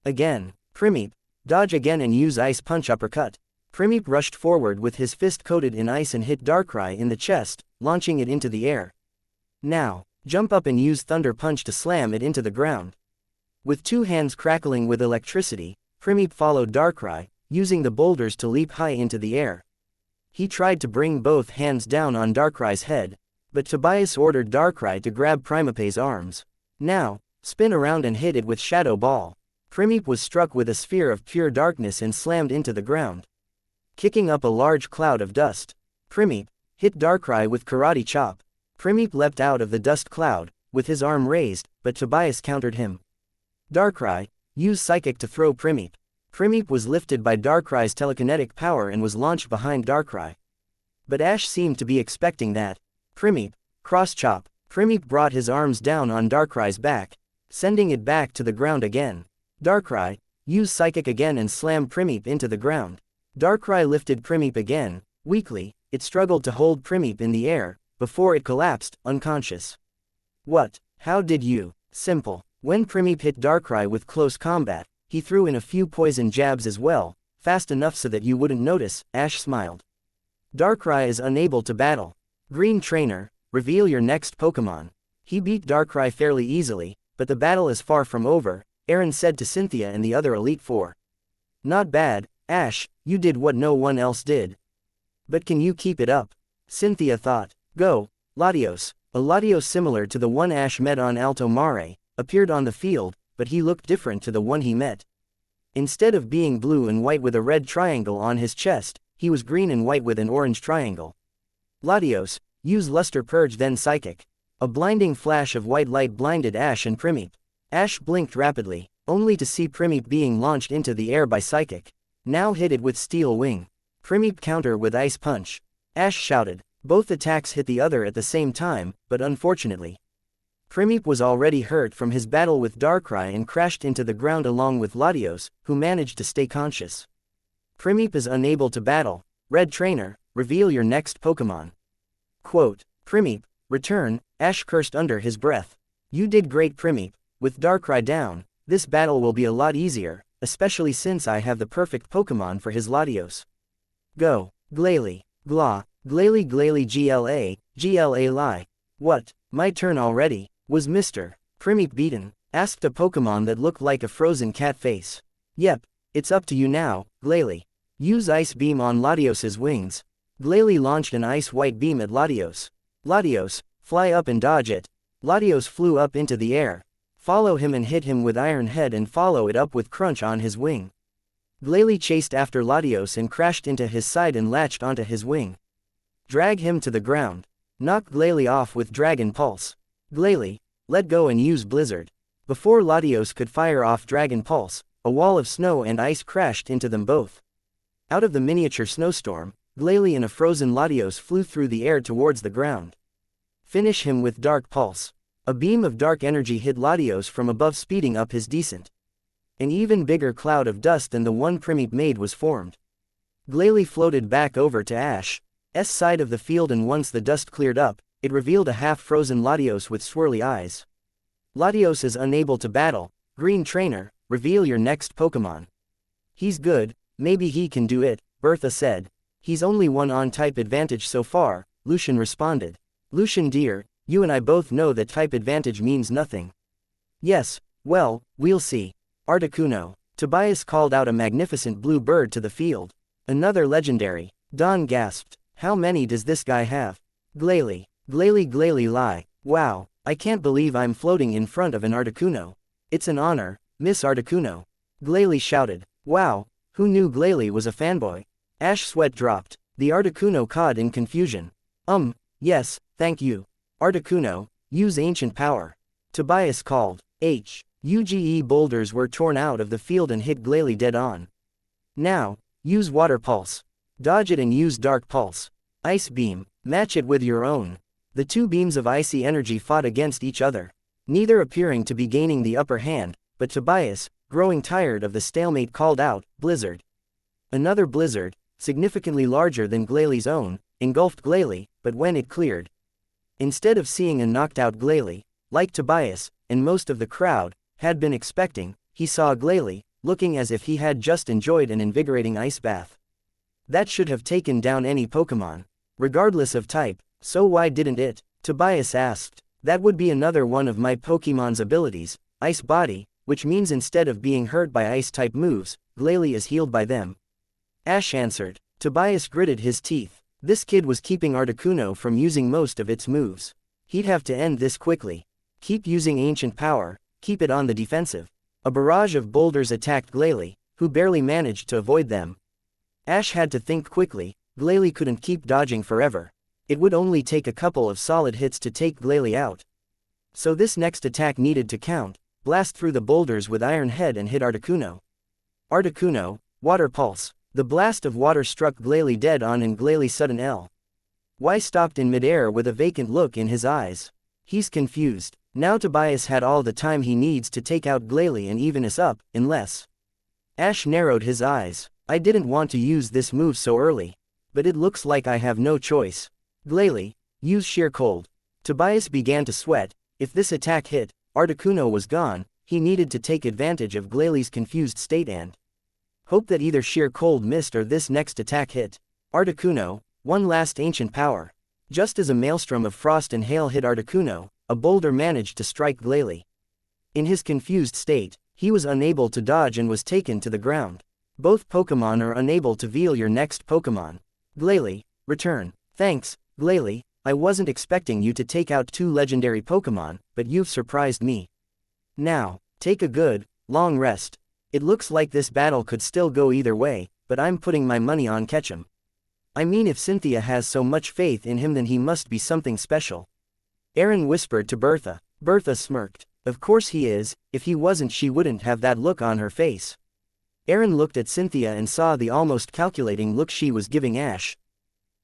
Again, Primeape, dodge again and use Ice Punch uppercut. Primeape rushed forward with his fist coated in ice and hit Darkrai in the chest, launching it into the air. Now, jump up and use Thunder Punch to slam it into the ground. With 2 hands crackling with electricity, Primeape followed Darkrai, using the boulders to leap high into the air. He tried to bring both hands down on Darkrai's head, but Tobias ordered Darkrai to grab Primeape's arms. Now, spin around and hit it with Shadow Ball. Primip was struck with a sphere of pure darkness and slammed into the ground, kicking up a large cloud of dust. Primip hit Darkrai with karate chop. Primip leapt out of the dust cloud, with his arm raised, but Tobias countered him. Darkrai, use Psychic to throw Primip. Primip was lifted by Darkrai's telekinetic power and was launched behind Darkrai. But Ash seemed to be expecting that. Primip, cross chop. Primip brought his arms down on Darkrai's back, sending it back to the ground again. Darkrai, use Psychic again and slam Primip into the ground. Darkrai lifted Primip again. Weakly, it struggled to hold Primip in the air, before it collapsed, unconscious. What? How did you? Simple. When Primip hit Darkrai with close combat, he threw in a few poison jabs as well, fast enough so that you wouldn't notice, Ash smiled. Darkrai is unable to battle. Green Trainer, reveal your next Pokémon. He beat Darkrai fairly easily, but the battle is far from over, Aaron said to Cynthia and the other Elite Four. Not bad, Ash, you did what no one else did. But can you keep it up? Cynthia thought. Go, Latios. A Latios similar to the one Ash met on Alto Mare, appeared on the field, but he looked different to the one he met. Instead of being blue and white with a red triangle on his chest, he was green and white with an orange triangle. Latios, use Luster Purge then Psychic. A blinding flash of white light blinded Ash and Primip. Ash blinked rapidly, only to see Primip being launched into the air by Psychic. Now hit it with Steel Wing. Primip counter with Ice Punch. Ash shouted. Both attacks hit the other at the same time, but unfortunately, Primip was already hurt from his battle with Darkrai and crashed into the ground along with Latios, who managed to stay conscious. Primip is unable to battle. Red Trainer, reveal your next Pokémon. Quote, Primip, return, Ash cursed under his breath. You did great Primip. With Darkrai down, this battle will be a lot easier, especially since I have the perfect Pokémon for his Latios. Go, Glalie, Gla, Glalie Glalie GLA Lie. What, my turn already? Was Mr. Primip beaten? Asked a Pokémon that looked like a frozen cat face. Yep, it's up to you now, Glalie. Use Ice Beam on Latios's wings. Glalie launched an Ice White Beam at Latios. Latios, fly up and dodge it. Latios flew up into the air. Follow him and hit him with Iron Head and follow it up with Crunch on his wing. Glalie chased after Latios and crashed into his side and latched onto his wing. Drag him to the ground. Knock Glalie off with Dragon Pulse. Glalie, let go and use Blizzard. Before Latios could fire off Dragon Pulse, a wall of snow and ice crashed into them both. Out of the miniature snowstorm, Glalie and a frozen Latios flew through the air towards the ground. Finish him with Dark Pulse. A beam of dark energy hit Latios from above, speeding up his descent. An even bigger cloud of dust than the one Primip made was formed. Glalie floated back over to Ash's side of the field, and once the dust cleared up, it revealed a half-frozen Latios with swirly eyes. Latios is unable to battle. Green Trainer, reveal your next Pokémon. He's good, maybe he can do it, Bertha said. He's only one on type advantage so far, Lucian responded. Lucian dear, you and I both know that type advantage means nothing. Yes, well, we'll see. Articuno. Tobias called out a magnificent blue bird to the field. Another legendary. Don gasped. How many does this guy have? Glalie. Glalie Lie. Wow, I can't believe I'm floating in front of an Articuno. It's an honor, Miss Articuno. Glalie shouted. Wow, who knew Glalie was a fanboy? Ash sweat dropped. The Articuno cawed in confusion. Yes, thank you. Articuno, use Ancient Power. Tobias called. UGE boulders were torn out of the field and hit Glalie dead on. Now, use Water Pulse. Dodge it and use Dark Pulse. Ice Beam, match it with your own. The two beams of icy energy fought against each other, neither appearing to be gaining the upper hand, but Tobias, growing tired of the stalemate, called out, Blizzard. Another blizzard, significantly larger than Glalie's own, engulfed Glalie, but when it cleared, instead of seeing a knocked-out Glalie, like Tobias, and most of the crowd, had been expecting, he saw Glalie, looking as if he had just enjoyed an invigorating ice bath. That should have taken down any Pokémon, regardless of type, so why didn't it? Tobias asked. That would be another one of my Pokémon's abilities, Ice Body, which means instead of being hurt by ice-type moves, Glalie is healed by them. Ash answered. Tobias gritted his teeth. This kid was keeping Articuno from using most of its moves. He'd have to end this quickly. Keep using Ancient Power, keep it on the defensive. A barrage of boulders attacked Glalie, who barely managed to avoid them. Ash had to think quickly. Glalie couldn't keep dodging forever. It would only take a couple of solid hits to take Glalie out. So this next attack needed to count. Blast through the boulders with Iron Head and hit Articuno. Articuno, Water Pulse. The blast of water struck Glalie dead on and Glalie sudden Y stopped in midair with a vacant look in his eyes. He's confused. Now Tobias had all the time he needs to take out Glalie and even us up, unless... Ash narrowed his eyes. I didn't want to use this move so early. But it looks like I have no choice. Glalie, use Sheer Cold. Tobias began to sweat. If this attack hit, Articuno was gone. He needed to take advantage of Glalie's confused state and hope that either Sheer Cold missed or this next attack hit. Articuno, one last ancient power. Just as a maelstrom of frost and hail hit Articuno, a boulder managed to strike Glalie. In his confused state, he was unable to dodge and was taken to the ground. Both Pokémon are unable to veil your next Pokémon. Glalie, return. Thanks, Glalie, I wasn't expecting you to take out 2 legendary Pokémon, but you've surprised me. Now, take a good, long rest. It looks like this battle could still go either way, but I'm putting my money on Ketchum. I mean, if Cynthia has so much faith in him, then he must be something special. Aaron whispered to Bertha. Bertha smirked. Of course he is. If he wasn't, she wouldn't have that look on her face. Aaron looked at Cynthia and saw the almost calculating look she was giving Ash,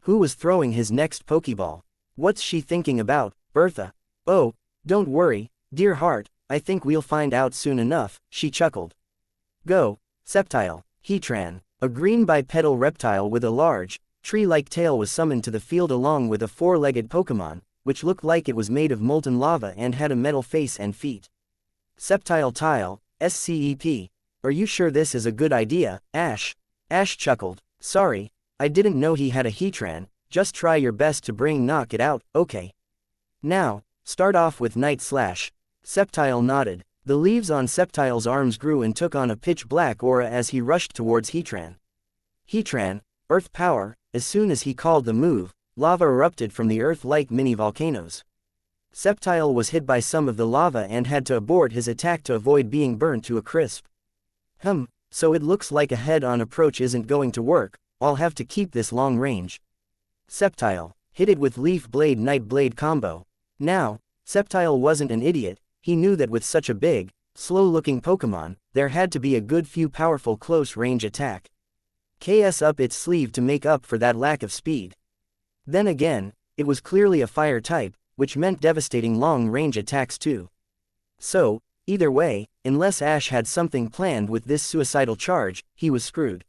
who was throwing his next Pokeball. What's she thinking about, Bertha? Oh, don't worry, dear heart, I think we'll find out soon enough, she chuckled. Go, Sceptile. Heatran. A green bipedal reptile with a large, tree-like tail was summoned to the field along with a 4-legged Pokémon, which looked like it was made of molten lava and had a metal face and feet. Sceptile Tile, SCEP. Are you sure this is a good idea, Ash? Ash chuckled. Sorry, I didn't know he had a Heatran. Just try your best to knock it out, okay? Now, start off with Night Slash. Sceptile nodded. The leaves on Sceptile's arms grew and took on a pitch-black aura as he rushed towards Heatran. Heatran, Earth Power. As soon as he called the move, lava erupted from the Earth-like mini-volcanoes. Sceptile was hit by some of the lava and had to abort his attack to avoid being burnt to a crisp. So it looks like a head-on approach isn't going to work. I'll have to keep this long range. Sceptile, hit it with Leaf Blade Night Blade combo. Now, Sceptile wasn't an idiot. He knew that with such a big, slow-looking Pokémon, there had to be a good few powerful close-range attack KS up its sleeve to make up for that lack of speed. Then again, it was clearly a fire type, which meant devastating long-range attacks too. So, either way, unless Ash had something planned with this suicidal charge, he was screwed.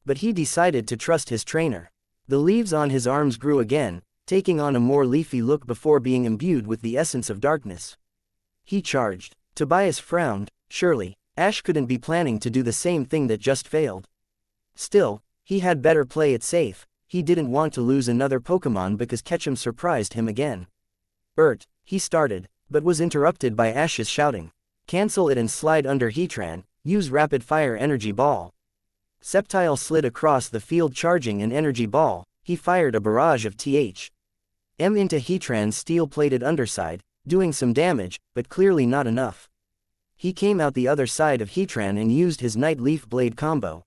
But he decided to trust his trainer. The leaves on his arms grew again, taking on a more leafy look before being imbued with the essence of darkness. He charged. Tobias frowned. Surely, Ash couldn't be planning to do the same thing that just failed. Still, he had better play it safe. He didn't want to lose another Pokémon because Ketchum surprised him again. He started, but was interrupted by Ash's shouting. Cancel it and slide under Heatran. Use Rapid Fire Energy Ball. Sceptile slid across the field charging an Energy Ball. He fired a barrage of THM into Heatran's steel-plated underside, doing some damage, but clearly not enough. He came out the other side of Heatran and used his Night Leaf Blade combo.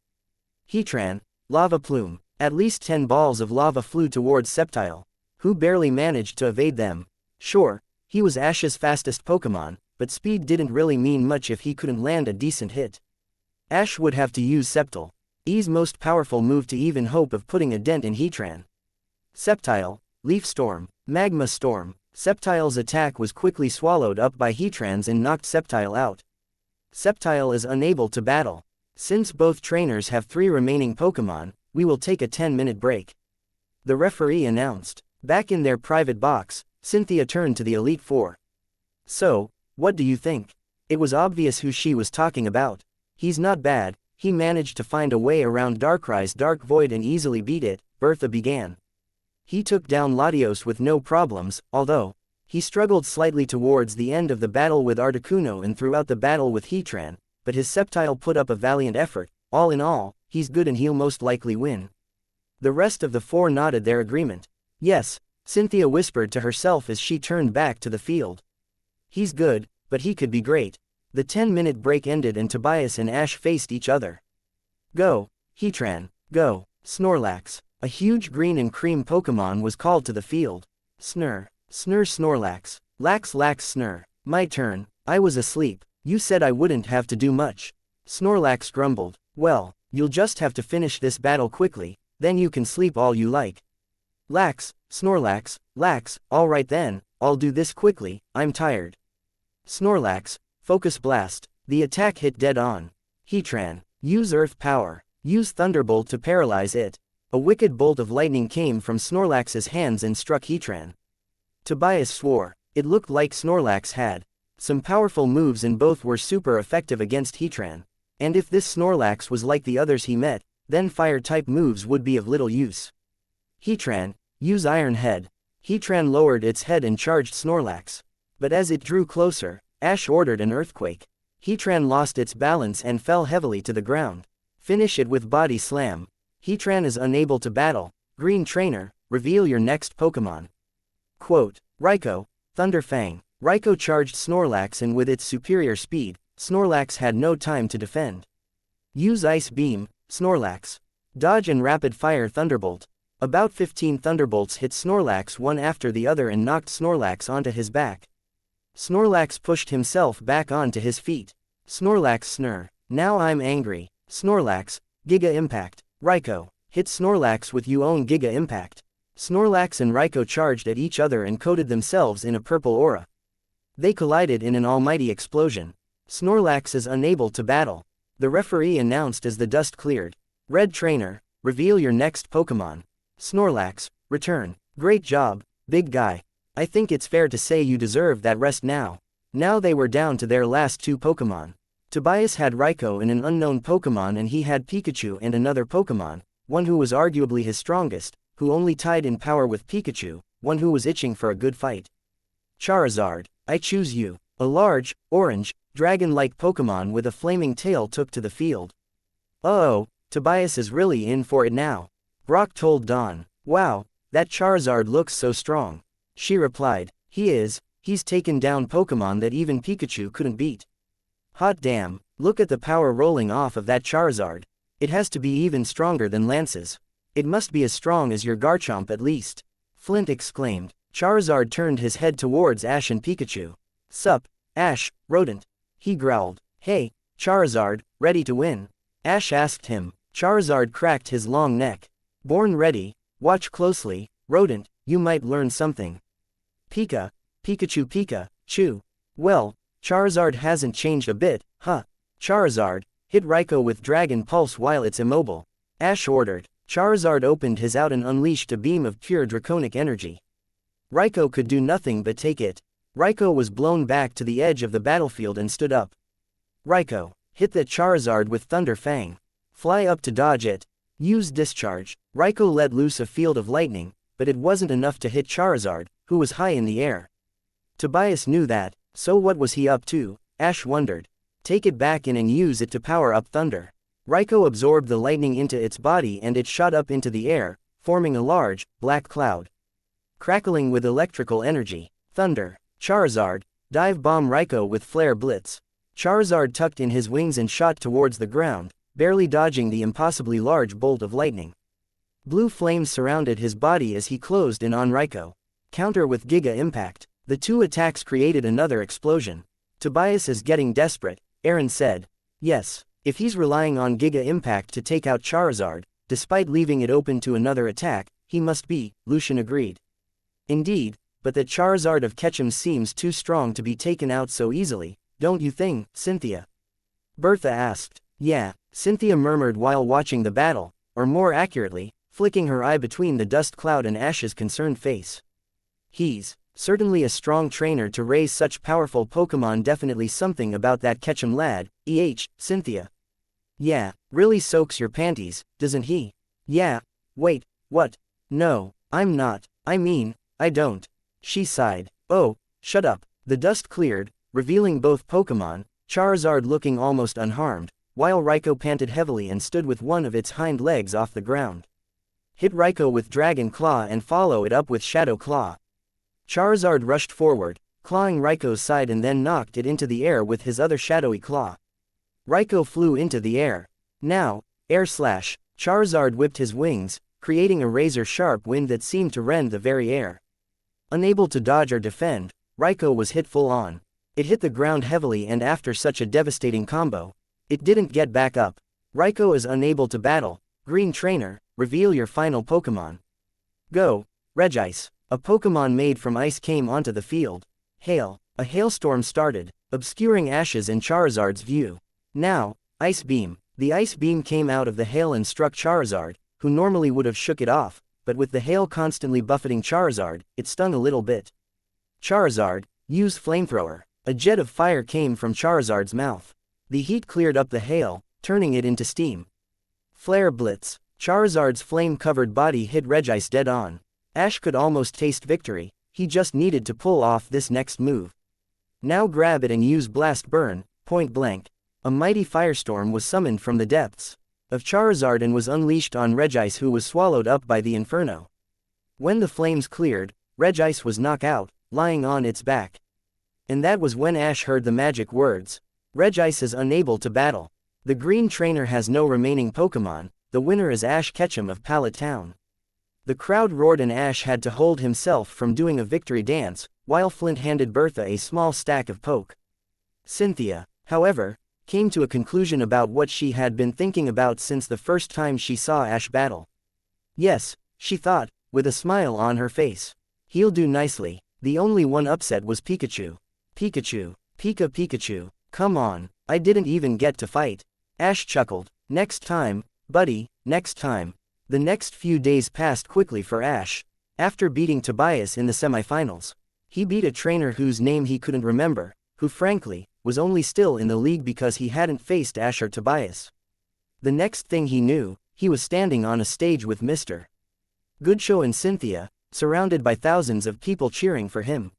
Heatran, Lava Plume. At least 10 balls of lava flew towards Sceptile, who barely managed to evade them. Sure, he was Ash's fastest Pokémon, but speed didn't really mean much if he couldn't land a decent hit. Ash would have to use Sceptile's most powerful move to even hope of putting a dent in Heatran. Sceptile, Leaf Storm, Magma Storm. Sceptile's attack was quickly swallowed up by Heatran's and knocked Sceptile out. Sceptile is unable to battle. Since both trainers have 3 remaining Pokémon, we will take a 10-minute break. The referee announced. Back in their private box, Cynthia turned to the Elite Four. So, what do you think? It was obvious who she was talking about. He's not bad, he managed to find a way around Darkrai's Dark Void and easily beat it, Bertha began. He took down Latios with no problems, although he struggled slightly towards the end of the battle with Articuno and throughout the battle with Heatran, but his Sceptile put up a valiant effort. All in all, he's good and he'll most likely win. The rest of the 4 nodded their agreement. Yes, Cynthia whispered to herself as she turned back to the field. He's good, but he could be great. The 10-minute break ended and Tobias and Ash faced each other. Go, Heatran, go, Snorlax. A huge green and cream Pokémon was called to the field. Snur, Snur Snorlax, Lax Lax Snur. My turn, I was asleep, you said I wouldn't have to do much. Snorlax grumbled. Well, you'll just have to finish this battle quickly, then you can sleep all you like. Lax, Snorlax, Lax, alright then, I'll do this quickly, I'm tired. Snorlax, Focus Blast, the attack hit dead on. Heatran, use Earth Power, use Thunderbolt to paralyze it. A wicked bolt of lightning came from Snorlax's hands and struck Heatran. Tobias swore, it looked like Snorlax had some powerful moves and both were super effective against Heatran. And if this Snorlax was like the others he met, then fire-type moves would be of little use. Heatran, use Iron Head. Heatran lowered its head and charged Snorlax. But as it drew closer, Ash ordered an earthquake. Heatran lost its balance and fell heavily to the ground. Finish it with Body Slam. Heatran is unable to battle. Green Trainer, reveal your next Pokémon. Quote, Raikou, Thunder Fang. Raikou charged Snorlax and with its superior speed, Snorlax had no time to defend. Use Ice Beam, Snorlax. Dodge and Rapid Fire Thunderbolt. About 15 Thunderbolts hit Snorlax one after the other and knocked Snorlax onto his back. Snorlax pushed himself back onto his feet. Snorlax Snur. Now I'm angry. Snorlax, Giga Impact. Raikou, hit Snorlax with your own Giga Impact. Snorlax and Raikou charged at each other and coated themselves in a purple aura. They collided in an almighty explosion. Snorlax is unable to battle. The referee announced as the dust cleared. Red Trainer, reveal your next Pokémon. Snorlax, return. Great job, big guy. I think it's fair to say you deserve that rest now. Now they were down to their last two Pokémon. Tobias had Raikou and an unknown Pokémon and he had Pikachu and another Pokémon, one who was arguably his strongest, who only tied in power with Pikachu, one who was itching for a good fight. Charizard, I choose you. A large, orange, dragon-like Pokémon with a flaming tail took to the field. Uh-oh, Tobias is really in for it now. Brock told Dawn. Wow, that Charizard looks so strong. She replied, he's taken down Pokémon that even Pikachu couldn't beat. Hot damn, look at the power rolling off of that Charizard. It has to be even stronger than Lance's. It must be as strong as your Garchomp at least. Flint exclaimed. Charizard turned his head towards Ash and Pikachu. Sup, Ash, rodent. He growled. Hey, Charizard, ready to win? Ash asked him. Charizard cracked his long neck. Born ready, watch closely, rodent, you might learn something. Pikachu Pikachu. Well, Charizard hasn't changed a bit, huh? Charizard, hit Raikou with Dragon Pulse while it's immobile. Ash ordered. Charizard opened his out and unleashed a beam of pure draconic energy. Raikou could do nothing but take it. Raikou was blown back to the edge of the battlefield and stood up. Raikou, hit that Charizard with Thunder Fang. Fly up to dodge it. Use Discharge. Raikou let loose a field of lightning, but it wasn't enough to hit Charizard, who was high in the air. Tobias knew that, so what was he up to? Ash wondered. Take it back in and use it to power up Thunder. Raikou absorbed the lightning into its body and it shot up into the air, forming a large, black cloud. Crackling with electrical energy. Thunder. Charizard, dive bomb Raikou with Flare Blitz. Charizard tucked in his wings and shot towards the ground, barely dodging the impossibly large bolt of lightning. Blue flames surrounded his body as he closed in on Raikou. Counter with Giga Impact. The two attacks created another explosion. Tobias is getting desperate, Aaron said. Yes, if he's relying on Giga Impact to take out Charizard, despite leaving it open to another attack, he must be, Lucian agreed. Indeed, but the Charizard of Ketchum seems too strong to be taken out so easily, don't you think, Cynthia? Bertha asked. Yeah, Cynthia murmured while watching the battle, or more accurately, flicking her eye between the dust cloud and Ash's concerned face. He's certainly a strong trainer to raise such powerful Pokémon. Definitely something about that Ketchum lad, Cynthia. Yeah, really soaks your panties, doesn't he? Yeah, wait, what? No, I'm not, I don't. She sighed. Oh, shut up. The dust cleared, revealing both Pokémon, Charizard looking almost unharmed, while Raikou panted heavily and stood with one of its hind legs off the ground. Hit Raikou with Dragon Claw and follow it up with Shadow Claw. Charizard rushed forward, clawing Raico's side and then knocked it into the air with his other shadowy claw. Raico flew into the air. Now, air slash, Charizard whipped his wings, creating a razor-sharp wind that seemed to rend the very air. Unable to dodge or defend, Raico was hit full on. It hit the ground heavily, and after such a devastating combo, it didn't get back up. Raico is unable to battle. Green Trainer, reveal your final Pokémon. Go, Regice. A Pokémon made from ice came onto the field. Hail. A hailstorm started, obscuring Ash's and Charizard's view. Now, Ice Beam. The Ice Beam came out of the hail and struck Charizard, who normally would have shook it off, but with the hail constantly buffeting Charizard, it stung a little bit. Charizard, use Flamethrower. A jet of fire came from Charizard's mouth. The heat cleared up the hail, turning it into steam. Flare Blitz. Charizard's flame-covered body hit Regice dead on. Ash could almost taste victory, he just needed to pull off this next move. Now grab it and use Blast Burn, point blank. A mighty firestorm was summoned from the depths of Charizard and was unleashed on Regice, who was swallowed up by the inferno. When the flames cleared, Regice was knocked out, lying on its back. And that was when Ash heard the magic words. Regice is unable to battle. The Green Trainer has no remaining Pokémon. The winner is Ash Ketchum of Pallet Town. The crowd roared and Ash had to hold himself from doing a victory dance, while Flint handed Bertha a small stack of poke. Cynthia, however, came to a conclusion about what she had been thinking about since the first time she saw Ash battle. Yes, she thought, with a smile on her face. He'll do nicely. The only one upset was Pikachu. Pikachu, Pikachu, come on, I didn't even get to fight. Ash chuckled. Next time, buddy, next time. The next few days passed quickly for Ash. After beating Tobias in the semifinals, he beat a trainer whose name he couldn't remember, who frankly, was only still in the league because he hadn't faced Ash or Tobias. The next thing he knew, he was standing on a stage with Mr. Goodshow and Cynthia, surrounded by thousands of people cheering for him.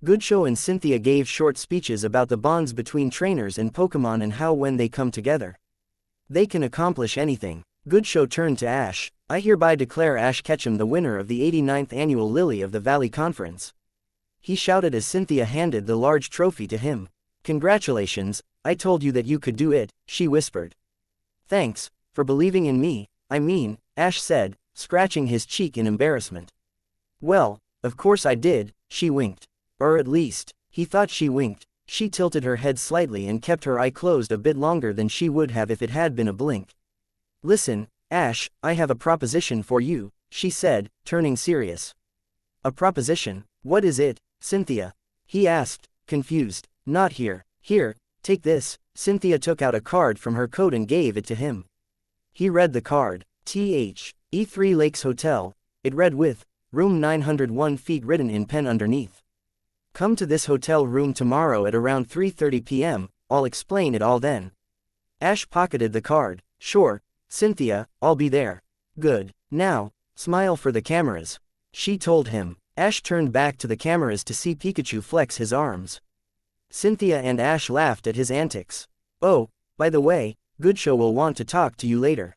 Goodshow and Cynthia gave short speeches about the bonds between trainers and Pokémon and how when they come together, they can accomplish anything. Goodshow turned to Ash. I hereby declare Ash Ketchum the winner of the 89th Annual Lily of the Valley Conference. He shouted as Cynthia handed the large trophy to him. Congratulations, I told you that you could do it, she whispered. Thanks, for believing in me, Ash said, scratching his cheek in embarrassment. Well, of course I did, she winked. Or at least, he thought she winked. She tilted her head slightly and kept her eye closed a bit longer than she would have if it had been a blink. Listen, Ash, I have a proposition for you, she said, turning serious. A proposition? What is it, Cynthia? He asked, confused. Not here. Here, take this. Cynthia took out a card from her coat and gave it to him. He read the card. E3 Lakes Hotel. It read with, room 901 feet written in pen underneath. Come to this hotel room tomorrow at around 3:30 p.m., I'll explain it all then. Ash pocketed the card. Sure, Cynthia, I'll be there. Good. Now, smile for the cameras, she told him. Ash turned back to the cameras to see Pikachu flex his arms. Cynthia and Ash laughed at his antics. Oh, by the way, Goodshow will want to talk to you later.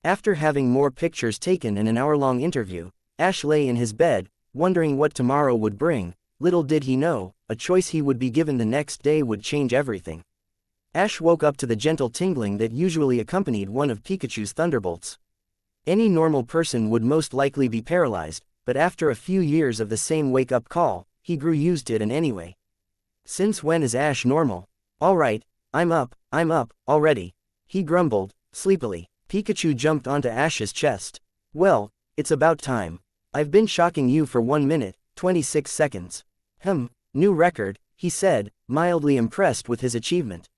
After having more pictures taken and an hour-long interview, Ash lay in his bed, wondering what tomorrow would bring. Little did he know, a choice he would be given the next day would change everything. Ash woke up to the gentle tingling that usually accompanied one of Pikachu's thunderbolts. Any normal person would most likely be paralyzed, but after a few years of the same wake-up call, he grew used to it anyway. Since when is Ash normal? Alright, I'm up, already. He grumbled, sleepily. Pikachu jumped onto Ash's chest. Well, it's about time. I've been shocking you for 1 minute, 26 seconds. New record, he said, mildly impressed with his achievement.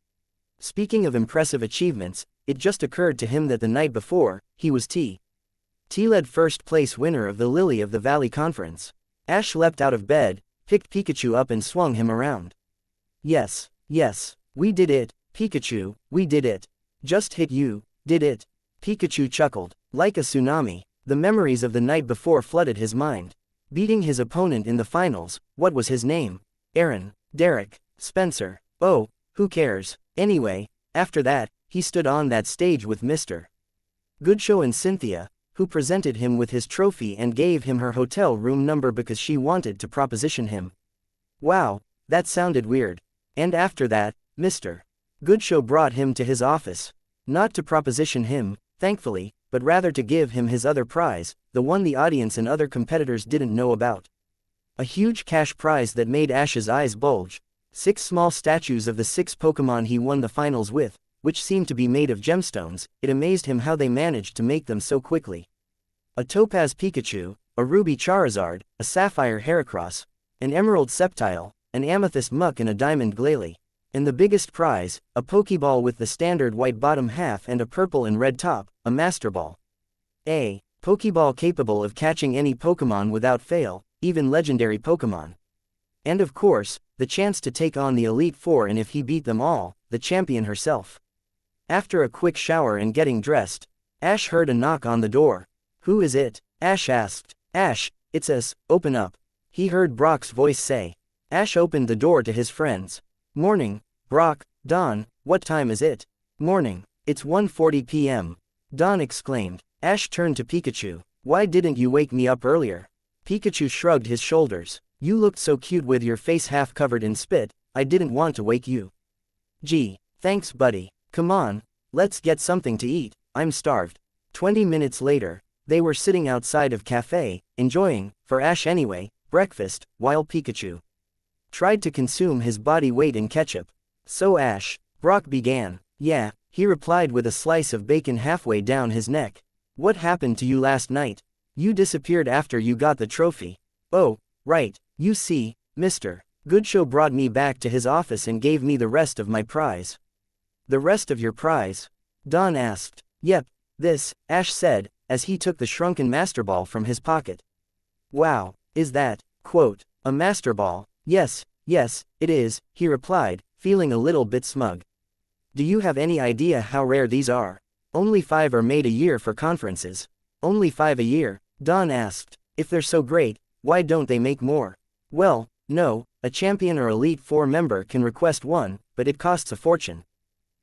Speaking of impressive achievements, it just occurred to him that the night before, he was T-led first place winner of the Lily of the Valley Conference. Ash leapt out of bed, picked Pikachu up and swung him around. Yes, we did it, Pikachu, we did it. Just hit you, did it. Pikachu chuckled. Like a tsunami, the memories of the night before flooded his mind. Beating his opponent in the finals, what was his name? Aaron, Derek, Spencer. Oh, who cares? Anyway, after that, he stood on that stage with Mr. Goodshow and Cynthia, who presented him with his trophy and gave him her hotel room number because she wanted to proposition him. Wow, that sounded weird. And after that, Mr. Goodshow brought him to his office. Not to proposition him, thankfully, but rather to give him his other prize, the one the audience and other competitors didn't know about. A huge cash prize that made Ash's eyes bulge. 6 small statues of the 6 Pokemon he won the finals with, which seemed to be made of gemstones. It amazed him how they managed to make them so quickly. A Topaz Pikachu, a Ruby Charizard, a Sapphire Heracross, an Emerald Sceptile, an Amethyst Muck and a Diamond Glalie. And the biggest prize, a Pokeball with the standard white bottom half and a purple and red top, a Master Ball. A Pokeball capable of catching any Pokemon without fail, even legendary Pokemon. And of course, the chance to take on the Elite Four, and if he beat them all, the champion herself. After a quick shower and getting dressed, Ash heard a knock on the door. "Who is it?" Ash asked. "Ash, it's us, open up," he heard Brock's voice say. Ash opened the door to his friends. "Morning, Brock, Dawn, what time is it?" "Morning, it's 1:40 p.m. Dawn exclaimed. Ash turned to Pikachu. "Why didn't you wake me up earlier?" Pikachu shrugged his shoulders. "You looked so cute with your face half covered in spit, I didn't want to wake you." "Gee, thanks buddy. Come on, let's get something to eat, I'm starved." 20 minutes later, they were sitting outside of cafe, enjoying, for Ash anyway, breakfast, while Pikachu tried to consume his body weight in ketchup. "So Ash," Brock began. "Yeah," he replied with a slice of bacon halfway down his neck. "What happened to you last night? You disappeared after you got the trophy." "Oh, right, you see, Mr. Goodshow brought me back to his office and gave me the rest of my prize." "The rest of your prize?" Dawn asked. "Yep, this," Ash said, as he took the shrunken Master Ball from his pocket. "Wow, is that, quote, a Master Ball?" Yes, it is," he replied, feeling a little bit smug. "Do you have any idea how rare these are?" "Only 5 are made a year for conferences." "Only 5 a year?" Dawn asked. "If they're so great, why don't they make more?" "Well, no, a champion or Elite Four member can request one, but it costs a fortune.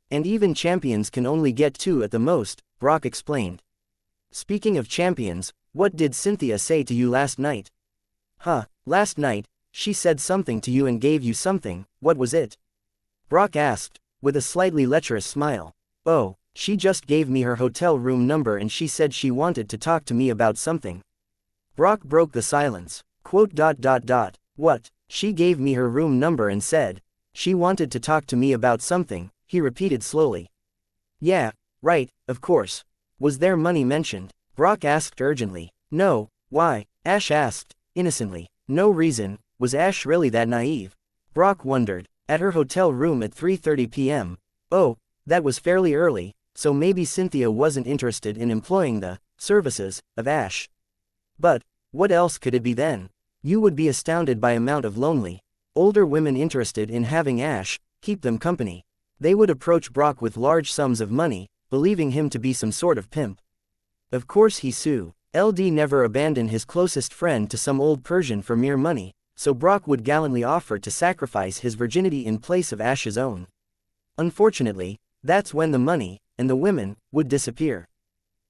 And even champions can only get 2 at the most," Brock explained. "Speaking of champions, what did Cynthia say to you last night?" "Huh, last night, she said something to you and gave you something, what was it?" Brock asked, with a slightly lecherous smile. "Oh, she just gave me her hotel room number and she said she wanted to talk to me about something." Brock broke the silence. "Quote. What, she gave me her room number and said she wanted to talk to me about something," he repeated slowly. "Yeah, right, of course. Was there money mentioned?" Brock asked urgently. "No, why?" Ash asked, innocently. No reason. Was Ash really that naive? Brock wondered. At her hotel room at 3:30 p.m. Oh, that was fairly early, so maybe Cynthia wasn't interested in employing the services of Ash. But what else could it be then? You would be astounded by amount of lonely older women interested in having Ash keep them company. They would approach Brock with large sums of money, believing him to be some sort of pimp. Of course he LD never abandoned his closest friend to some old Persian for mere money, so Brock would gallantly offer to sacrifice his virginity in place of Ash's own. Unfortunately, that's when the money, and the women, would disappear.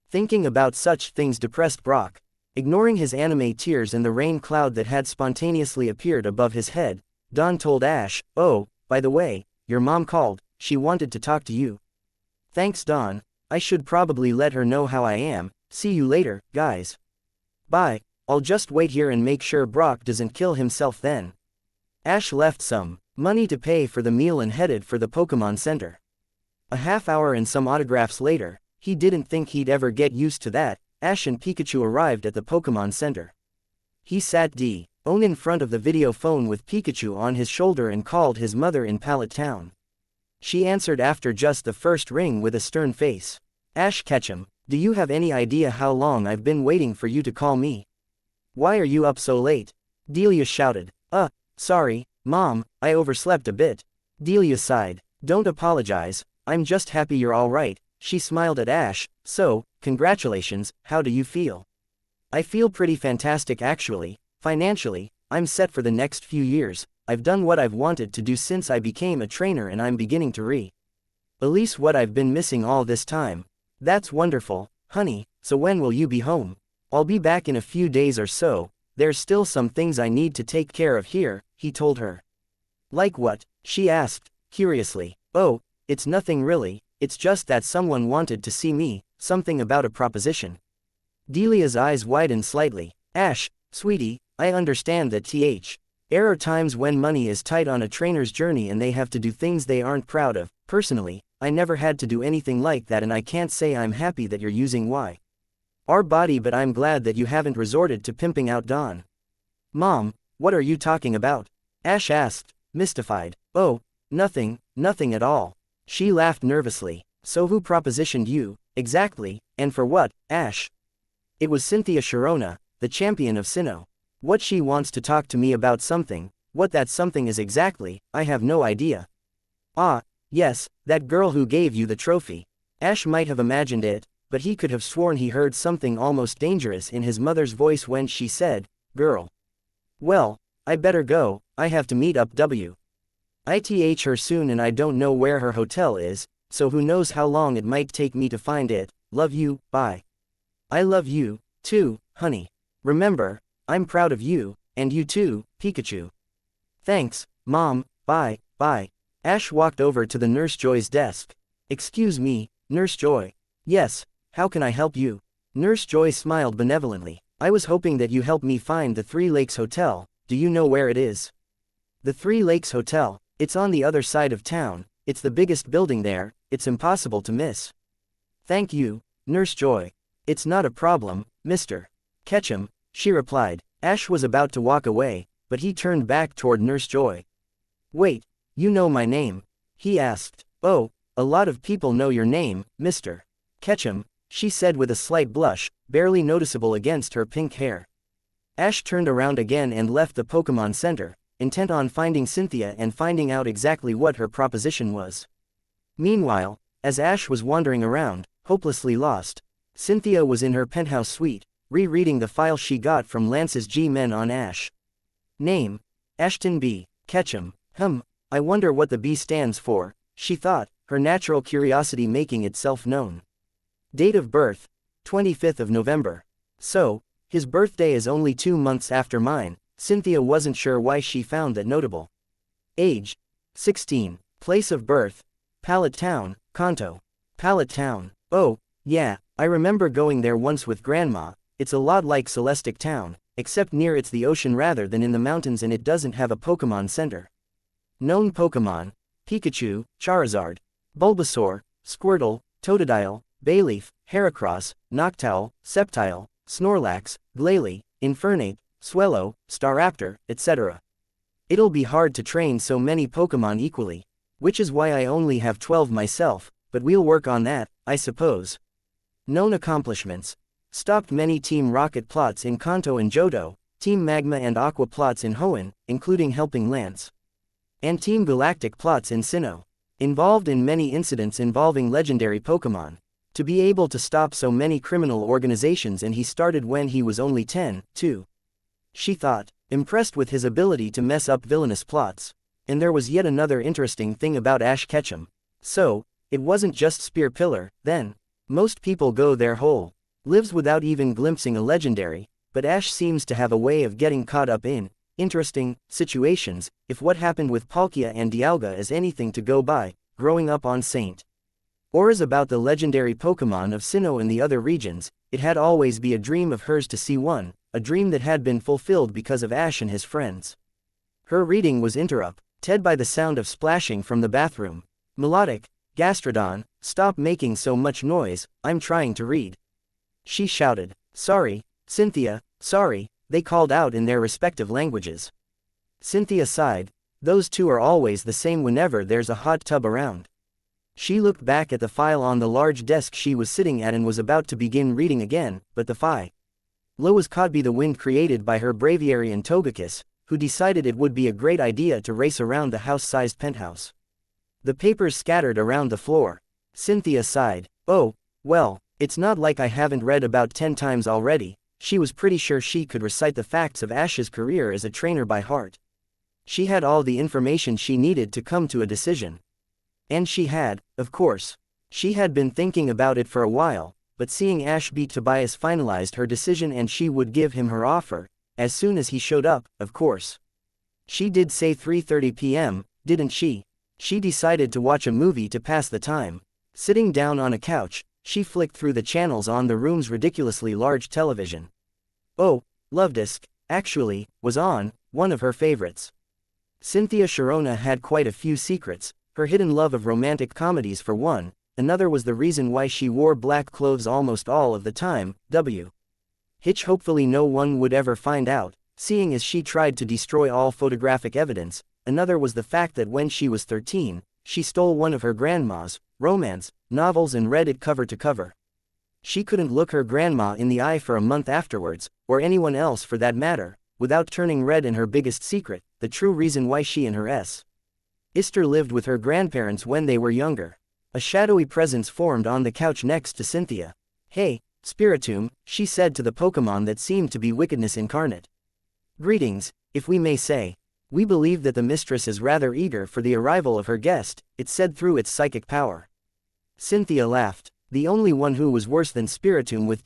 Thinking about such things depressed Brock. Ignoring his anime tears and the rain cloud that had spontaneously appeared above his head, Dawn told Ash, "Oh, by the way, your mom called, she wanted to talk to you." "Thanks Dawn, I should probably let her know how I am, see you later, guys. Bye, I'll just wait here and make sure Brock doesn't kill himself then." Ash left some money to pay for the meal and headed for the Pokemon Center. A half hour and some autographs later, he didn't think he'd ever get used to that. Ash and Pikachu arrived at the Pokemon Center. He sat down in front of the video phone with Pikachu on his shoulder and called his mother in Pallet Town. She answered after just the first ring with a stern face. "Ash Ketchum, do you have any idea how long I've been waiting for you to call me? Why are you up so late?" Delia shouted. Sorry, Mom, I overslept a bit." Delia sighed. "Don't apologize, I'm just happy you're alright." She smiled at Ash. "So, congratulations, how do you feel?" "I feel pretty fantastic actually. Financially, I'm set for the next few years. I've done what I've wanted to do since I became a trainer and I'm beginning to release what I've been missing all this time." "That's wonderful, honey, so when will you be home?" "I'll be back in a few days or so. there's still some things I need to take care of here, he told her. Like what? She asked, curiously. Oh, it's nothing really, it's just that someone wanted to see me, something about a proposition. Delia's eyes widened slightly. Ash, sweetie, I understand that there are times when money is tight on a trainer's journey and they have to do things they aren't proud of. Personally, I never had to do anything like that, and I can't say I'm happy that you're using our body, but I'm glad that you haven't resorted to pimping out Dawn. Mom, what are you talking about? Ash asked, mystified. Oh, nothing at all. She laughed nervously. So who propositioned you, exactly, and for what, Ash? It was Cynthia Sharona, the champion of Sinnoh. What she wants to talk to me about something, what that something is exactly, I have no idea. Ah, yes, that girl who gave you the trophy. Ash might have imagined it, but he could have sworn he heard something almost dangerous in his mother's voice when she said, girl. Well, I better go, I have to meet up with her soon and I don't know where her hotel is, so who knows how long it might take me to find it. Love you, bye. I love you, too, honey. Remember, I'm proud of you, and you too, Pikachu. Thanks, Mom, bye. Ash walked over to the Nurse Joy's desk. Excuse me, Nurse Joy. Yes, how can I help you? Nurse Joy smiled benevolently. I was hoping that you help me find the Three Lakes Hotel. Do you know where it is? The Three Lakes Hotel, it's on the other side of town, it's the biggest building there, it's impossible to miss. Thank you, Nurse Joy. It's not a problem, Mr. Ketchum, she replied. Ash was about to walk away, but he turned back toward Nurse Joy. Wait, you know my name? He asked. Oh, a lot of people know your name, Mr. Ketchum, she said with a slight blush, barely noticeable against her pink hair. Ash turned around again and left the Pokemon Center, intent on finding Cynthia and finding out exactly what her proposition was. Meanwhile, as Ash was wandering around, hopelessly lost, Cynthia was in her penthouse suite, rereading the file she got from Lance's G-Men on Ash. Name: Ashton B. Ketchum. I wonder what the B stands for, she thought, her natural curiosity making itself known. Date of birth: 25th of November. So, his birthday is only 2 months after mine. Cynthia wasn't sure why she found that notable. Age: 16. Place of birth: Pallet Town, Kanto. Pallet Town. Oh, yeah, I remember going there once with Grandma. It's a lot like Celestic Town, except near it's the ocean rather than in the mountains, and it doesn't have a Pokemon Center. Known Pokemon: Pikachu, Charizard, Bulbasaur, Squirtle, Totodile, Bayleaf, Heracross, Noctowl, Sceptile, Snorlax, Glalie, Infernape, Swellow, Staraptor, etc. It'll be hard to train so many Pokemon equally, which is why I only have 12 myself, but we'll work on that, I suppose. Known accomplishments: stopped many Team Rocket plots in Kanto and Johto, Team Magma and Aqua plots in Hoenn, including helping Lance, and Team Galactic plots in Sinnoh. Involved in many incidents involving legendary Pokemon. To be able to stop so many criminal organizations, and he started when he was only 10, too. She thought, impressed with his ability to mess up villainous plots. And there was yet another interesting thing about Ash Ketchum. So, it wasn't just Spear Pillar, then. Most people go their whole lives without even glimpsing a legendary, but Ash seems to have a way of getting caught up in interesting situations. If what happened with Palkia and Dialga is anything to go by, growing up on St. Aura's about the legendary Pokemon of Sinnoh and the other regions, it had always been a dream of hers to see one, a dream that had been fulfilled because of Ash and his friends. Her reading was interrupted by the sound of splashing from the bathroom. Melodic: Gastrodon, stop making so much noise, I'm trying to read. She shouted. Sorry, Cynthia, sorry, they called out in their respective languages. Cynthia sighed. Those two are always the same whenever there's a hot tub around. She looked back at the file on the large desk she was sitting at and was about to begin reading again, but the file was caught by the wind created by her Braviary and Togekiss, who decided it would be a great idea to race around the house-sized penthouse. The papers scattered around the floor. Cynthia sighed. Oh, well, it's not like I haven't read about 10 times already. She was pretty sure she could recite the facts of Ash's career as a trainer by heart. She had all the information she needed to come to a decision. And she had, of course. She had been thinking about it for a while, but seeing Ash beat Tobias finalized her decision and she would give him her offer, as soon as he showed up, of course. She did say 3:30 p.m., didn't she? She decided to watch a movie to pass the time. Sitting down on a couch, she flicked through the channels on the room's ridiculously large television. Oh, Love Disc, actually, was on, one of her favorites. Cynthia Sharona had quite a few secrets, her hidden love of romantic comedies for one, another was the reason why she wore black clothes almost all of the time, which hopefully no one would ever find out, seeing as she tried to destroy all photographic evidence. Another was the fact that when she was 13, she stole one of her grandma's romance novels and read it cover to cover. She couldn't look her grandma in the eye for a month afterwards, or anyone else for that matter, without turning red. And her biggest secret, the true reason why she and her sister lived with her grandparents when they were younger. A shadowy presence formed on the couch next to Cynthia. "Hey, Spiritomb," she said to the Pokemon that seemed to be wickedness incarnate. "Greetings, if we may say. We believe that the mistress is rather eager for the arrival of her guest," it said through its psychic power. Cynthia laughed. The only one who was worse than Spiritomb with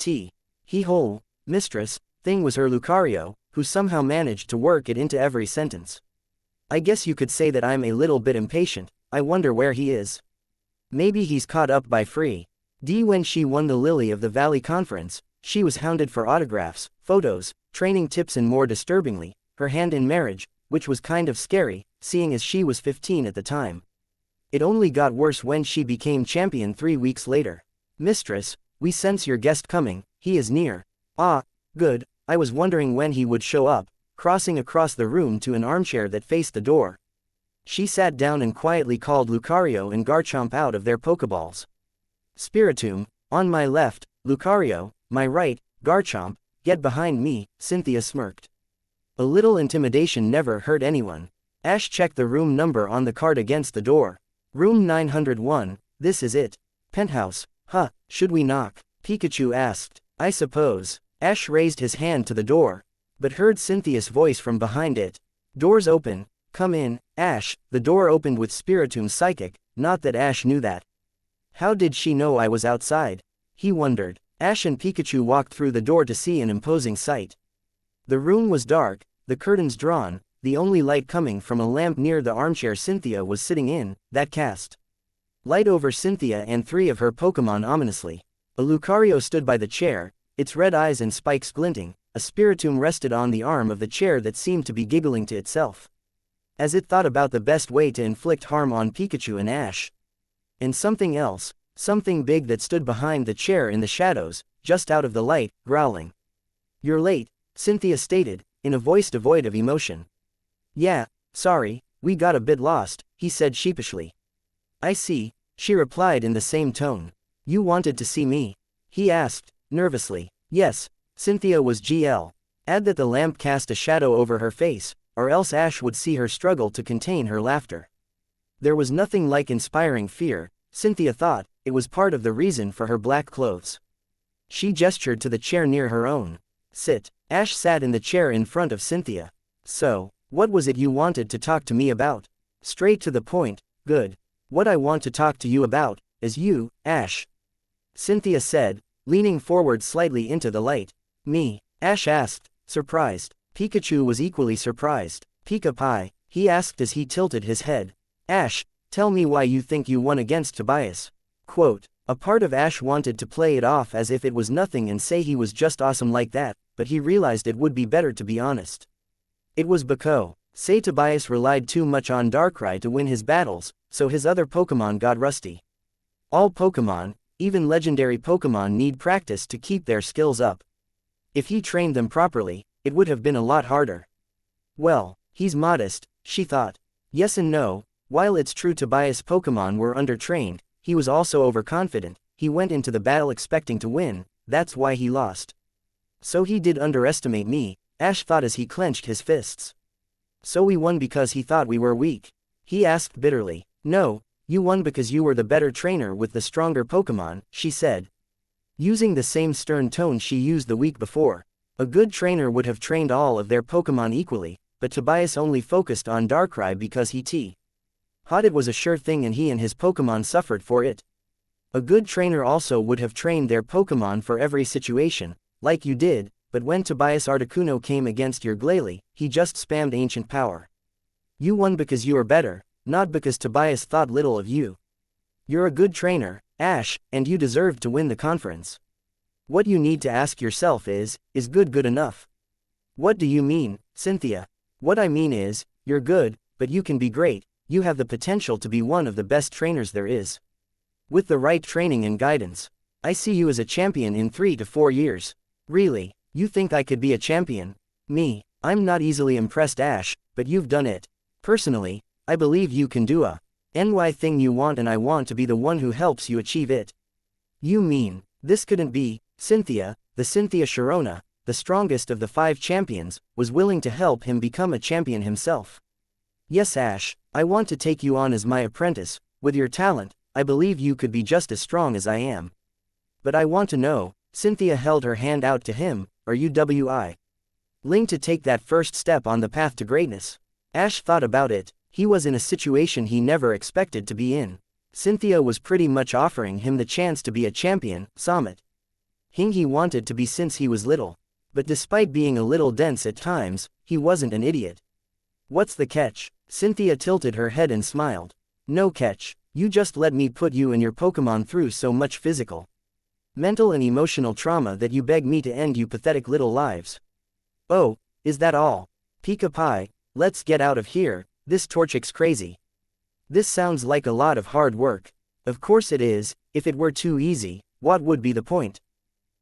whole mistress thing was her Lucario, who somehow managed to work it into every sentence. "I guess you could say that I'm a little bit impatient. I wonder where he is. Maybe he's caught up by Free D." When she won the Lily of the Valley conference, she was hounded for autographs, photos, training tips and more disturbingly, her hand in marriage, which was kind of scary, seeing as she was 15 at the time. It only got worse when she became champion 3 weeks later. "Mistress, we sense your guest coming, he is near." "Ah, good, I was wondering when he would show up," crossing across the room to an armchair that faced the door. She sat down and quietly called Lucario and Garchomp out of their Pokeballs. "Spiritomb, on my left, Lucario, my right, Garchomp, get behind me," Cynthia smirked. A little intimidation never hurt anyone. Ash checked the room number on the card against the door. "Room 901, this is it. Penthouse, huh, should we knock?" Pikachu asked. "I suppose." Ash raised his hand to the door, but heard Cynthia's voice from behind it. "Doors open, come in, Ash." The door opened with Spiritomb's psychic, not that Ash knew that. How did she know I was outside? He wondered. Ash and Pikachu walked through the door to see an imposing sight. The room was dark, the curtains drawn, the only light coming from a lamp near the armchair Cynthia was sitting in, that cast light over Cynthia and 3 of her Pokemon ominously. A Lucario stood by the chair, its red eyes and spikes glinting. A Spiritomb rested on the arm of the chair that seemed to be giggling to itself, as it thought about the best way to inflict harm on Pikachu and Ash. And something else, something big that stood behind the chair in the shadows, just out of the light, growling. "You're late," Cynthia stated, in a voice devoid of emotion. "Yeah, sorry, we got a bit lost," he said sheepishly. "I see," she replied in the same tone. "You wanted to see me?" he asked, nervously. "Yes," Cynthia was GL. Add that the lamp cast a shadow over her face, or else Ash would see her struggle to contain her laughter. There was nothing like inspiring fear, Cynthia thought. It was part of the reason for her black clothes. She gestured to the chair near her own. "Sit." Ash sat in the chair in front of Cynthia. "So, what was it you wanted to talk to me about?" "Straight to the point, good. What I want to talk to you about is you, Ash," Cynthia said, leaning forward slightly into the light. "Me?" Ash asked, surprised. Pikachu was equally surprised. "Pika Pie," he asked as he tilted his head. "Ash, tell me why you think you won against Tobias." Quote, a part of Ash wanted to play it off as if it was nothing and say he was just awesome like that, but he realized it would be better to be honest. It was because, say Tobias relied too much on Darkrai to win his battles, so his other Pokemon got rusty. All Pokemon, even legendary Pokemon, need practice to keep their skills up. If he trained them properly, it would have been a lot harder. Well, he's modest, she thought. Yes and no. While it's true Tobias' Pokemon were undertrained, he was also overconfident. He went into the battle expecting to win, that's why he lost. So he did underestimate me, Ash thought as he clenched his fists. So we won because he thought we were weak? He asked bitterly. No, you won because you were the better trainer with the stronger Pokemon, she said, using the same stern tone she used the week before. A good trainer would have trained all of their Pokemon equally, but Tobias only focused on Darkrai because he thought it was a sure thing and he and his Pokemon suffered for it. A good trainer also would have trained their Pokemon for every situation, like you did, but when Tobias Articuno came against your Glalie, he just spammed ancient power. You won because you are better, not because Tobias thought little of you. You're a good trainer, Ash, and you deserved to win the conference. What you need to ask yourself is good enough? What do you mean, Cynthia? What I mean is, you're good, but you can be great. You have the potential to be one of the best trainers there is. With the right training and guidance, I see you as a champion in 3 to 4 years. Really, you think I could be a champion? Me, I'm not easily impressed, Ash, but you've done it. Personally, I believe you can do a NY thing you want, and I want to be the one who helps you achieve it. You mean, this couldn't be? Cynthia, the Cynthia Sharona, the strongest of the 5 champions, was willing to help him become a champion himself. Yes, Ash, I want to take you on as my apprentice. With your talent, I believe you could be just as strong as I am. But I want to know, Cynthia held her hand out to him, are you willing to take that first step on the path to greatness? Ash thought about it. He was in a situation he never expected to be in. Cynthia was pretty much offering him the chance to be a champion, Summit. He wanted to be since he was little. But despite being a little dense at times, he wasn't an idiot. What's the catch? Cynthia tilted her head and smiled. No catch, you just let me put you and your Pokemon through so much physical, mental and emotional trauma that you beg me to end you pathetic little lives. Oh, is that all? Pika Pie, let's get out of here, this Torchic's crazy. This sounds like a lot of hard work. Of course it is, if it were too easy, what would be the point?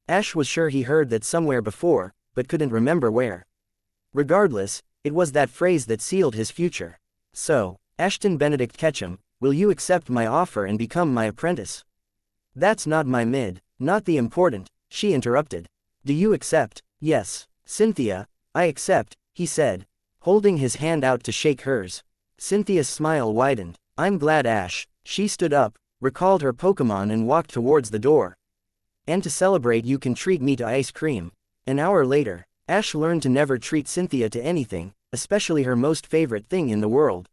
Ash was sure he heard that somewhere before, but couldn't remember where. Regardless, it was that phrase that sealed his future. So, Ashton Benedict Ketchum, will you accept my offer and become my apprentice? That's not not the important, she interrupted. Do you accept? Yes, Cynthia, I accept, he said, holding his hand out to shake hers. Cynthia's smile widened. I'm glad, Ash. She stood up, recalled her Pokemon and walked towards the door. And to celebrate, you can treat me to ice cream. An hour later, Ash learned to never treat Cynthia to anything, especially her most favorite thing in the world.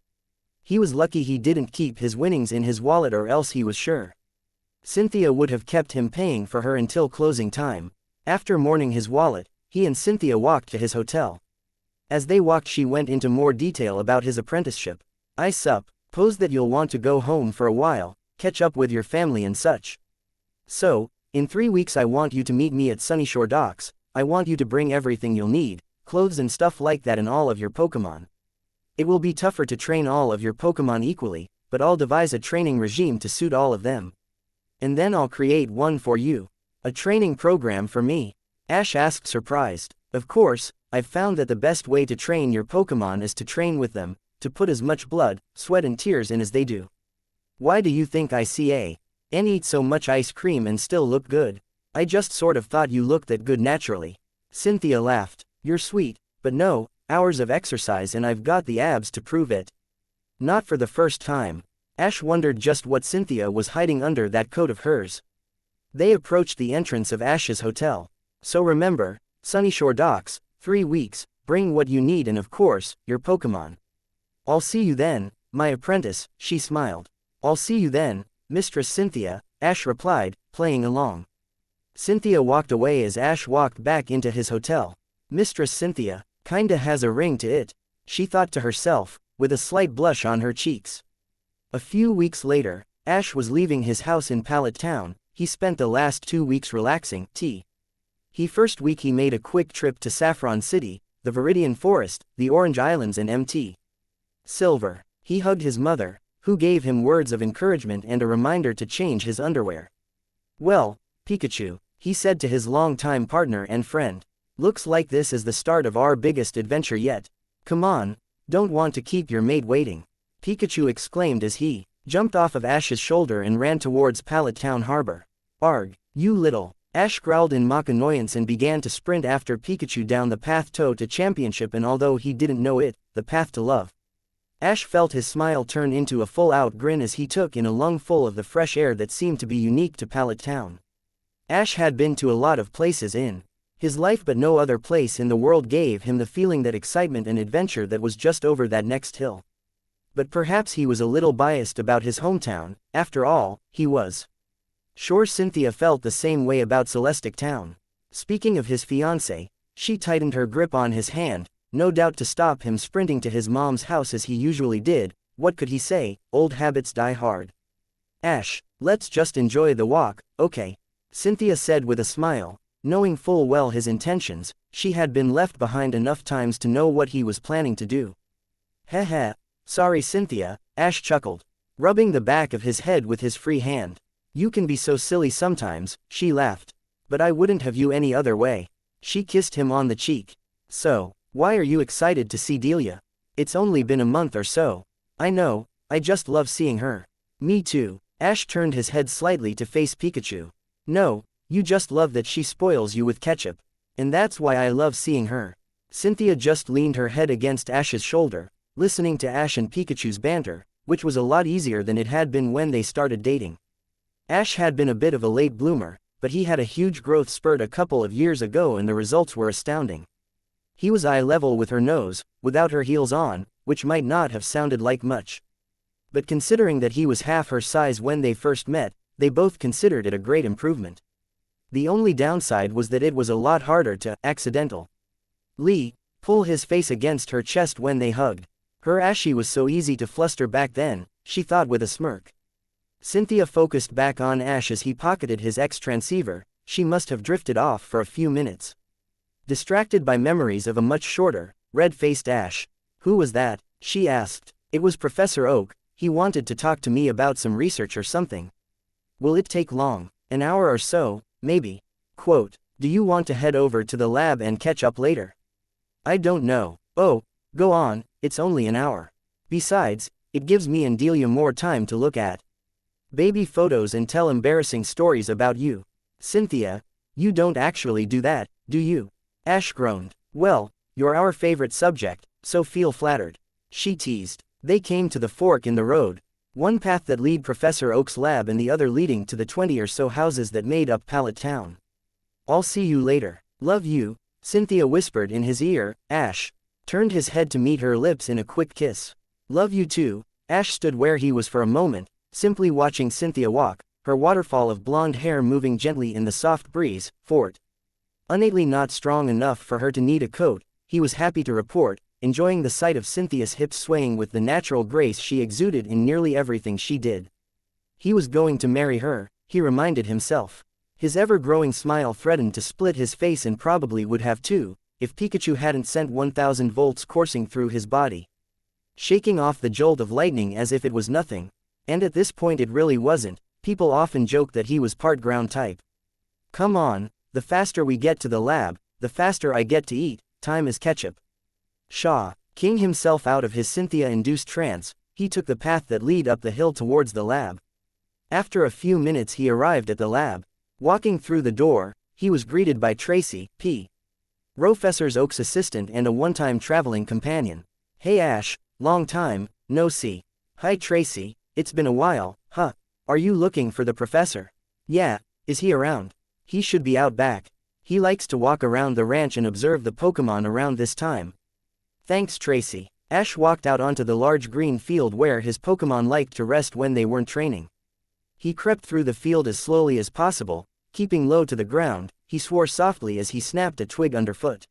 He was lucky he didn't keep his winnings in his wallet, or else he was sure Cynthia would have kept him paying for her until closing time. After mourning his wallet, he and Cynthia walked to his hotel. As they walked, she went into more detail about his apprenticeship. I suppose that you'll want to go home for a while, catch up with your family and such. So, in 3 weeks I want you to meet me at SunnyshoreDocks. I want you to bring everything you'll need, clothes and stuff like that, and all of your Pokemon. It will be tougher to train all of your Pokemon equally, but I'll devise a training regime to suit all of them. And then I'll create one for you. A training program for me? Ash asked, surprised. Of course, I've found that the best way to train your Pokemon is to train with them, to put as much blood, sweat and tears in as they do. Why do you think I and eat so much ice cream and still look good? I just sort of thought you looked that good naturally. Cynthia laughed. You're sweet, but no, hours of exercise and I've got the abs to prove it. Not for the first time. Ash wondered just what Cynthia was hiding under that coat of hers. They approached the entrance of Ash's hotel. So remember, SunnyshoreDocks, 3 weeks, bring what you need and of course, your Pokemon. I'll see you then, my apprentice, she smiled. I'll see you then, Mistress Cynthia, Ash replied, playing along. Cynthia walked away as Ash walked back into his hotel. Mistress Cynthia, kinda has a ring to it, she thought to herself, with a slight blush on her cheeks. A few weeks later, Ash was leaving his house in Pallet Town. He spent the last 2 weeks relaxing. First week he made a quick trip to Saffron City, the Viridian Forest, the Orange Islands and Mt. Silver. He hugged his mother, who gave him words of encouragement and a reminder to change his underwear. Well, Pikachu, he said to his longtime partner and friend. Looks like this is the start of our biggest adventure yet. Come on, don't want to keep your mate waiting. Pikachu exclaimed as he jumped off of Ash's shoulder and ran towards Pallet Town Harbor. Arg, you little. Ash growled in mock annoyance and began to sprint after Pikachu down the path to championship, and although he didn't know it, the path to love. Ash felt his smile turn into a full-out grin as he took in a lungful of the fresh air that seemed to be unique to Pallet Town. Ash had been to a lot of places in his life, but no other place in the world gave him the feeling, that excitement and adventure that was just over that next hill. But perhaps he was a little biased about his hometown. After all, he was sure Cynthia felt the same way about Celestic Town. Speaking of his fiancée, She tightened her grip on his hand, no doubt to stop him sprinting to his mom's house as he usually did. What could he say? Old habits die hard. Ash, let's just enjoy the walk, okay? Cynthia said with a smile. Knowing full well his intentions, she had been left behind enough times to know what he was planning to do. Heh heh. Sorry Cynthia, Ash chuckled, rubbing the back of his head with his free hand. You can be so silly sometimes, she laughed. But I wouldn't have you any other way. She kissed him on the cheek. So, why are you excited to see Delia? It's only been a month or so. I know, I just love seeing her. Me too. Ash turned his head slightly to face Pikachu. No, you just love that she spoils you with ketchup. And that's why I love seeing her. Cynthia just leaned her head against Ash's shoulder, listening to Ash and Pikachu's banter, which was a lot easier than it had been when they started dating. Ash had been a bit of a late bloomer, but he had a huge growth spurt a couple of years ago and the results were astounding. He was eye level with her nose, without her heels on, which might not have sounded like much. But considering that he was half her size when they first met, they both considered it a great improvement. The only downside was that it was a lot harder to accidental. Pull his face against her chest when they hugged. Her Ashy was so easy to fluster back then, she thought with a smirk. Cynthia focused back on Ash as he pocketed his X-transceiver. She must have drifted off for a few minutes. Distracted by memories of a much shorter, red-faced Ash. Who was that? She asked. It was Professor Oak. He wanted to talk to me about some research or something. Will it take long? An hour or so, maybe. Quote, do you want to head over to the lab and catch up later? I don't know. Oh, go on, it's only an hour. Besides, it gives me and Delia more time to look at baby photos and tell embarrassing stories about you. Cynthia, you don't actually do that, do you? Ash groaned. Well, you're our favorite subject, so feel flattered. She teased. They came to the fork in the road. One path that led Professor Oak's lab and the other leading to the 20 or so houses that made up Pallet Town. I'll see you later. Love you, Cynthia whispered in his ear. Ash turned his head to meet her lips in a quick kiss. Love you too. Ash stood where he was for a moment, simply watching Cynthia walk, her waterfall of blonde hair moving gently in the soft breeze. Fort. Innately not strong enough for her to need a coat, he was happy to report, enjoying the sight of Cynthia's hips swaying with the natural grace she exuded in nearly everything she did. He was going to marry her, he reminded himself. His ever-growing smile threatened to split his face and probably would have too, if Pikachu hadn't sent 1,000 volts coursing through his body, shaking off the jolt of lightning as if it was nothing. And at this point it really wasn't. People often joked that he was part ground type. Come on, the faster we get to the lab, the faster I get to eat. Time is ketchup. Shaw, king himself out of his Cynthia-induced trance, he took the path that led up the hill towards the lab. After a few minutes he arrived at the lab. Walking through the door, he was greeted by Tracy, P. Professor Oak's assistant and a one-time traveling companion. Hey Ash, long time, no see. Hi Tracy, it's been a while, huh? Are you looking for the professor? Yeah, is he around? He should be out back. He likes to walk around the ranch and observe the Pokemon around this time. Thanks Tracy. Ash walked out onto the large green field where his Pokemon liked to rest when they weren't training. He crept through the field as slowly as possible, keeping low to the ground. He swore softly as he snapped a twig underfoot.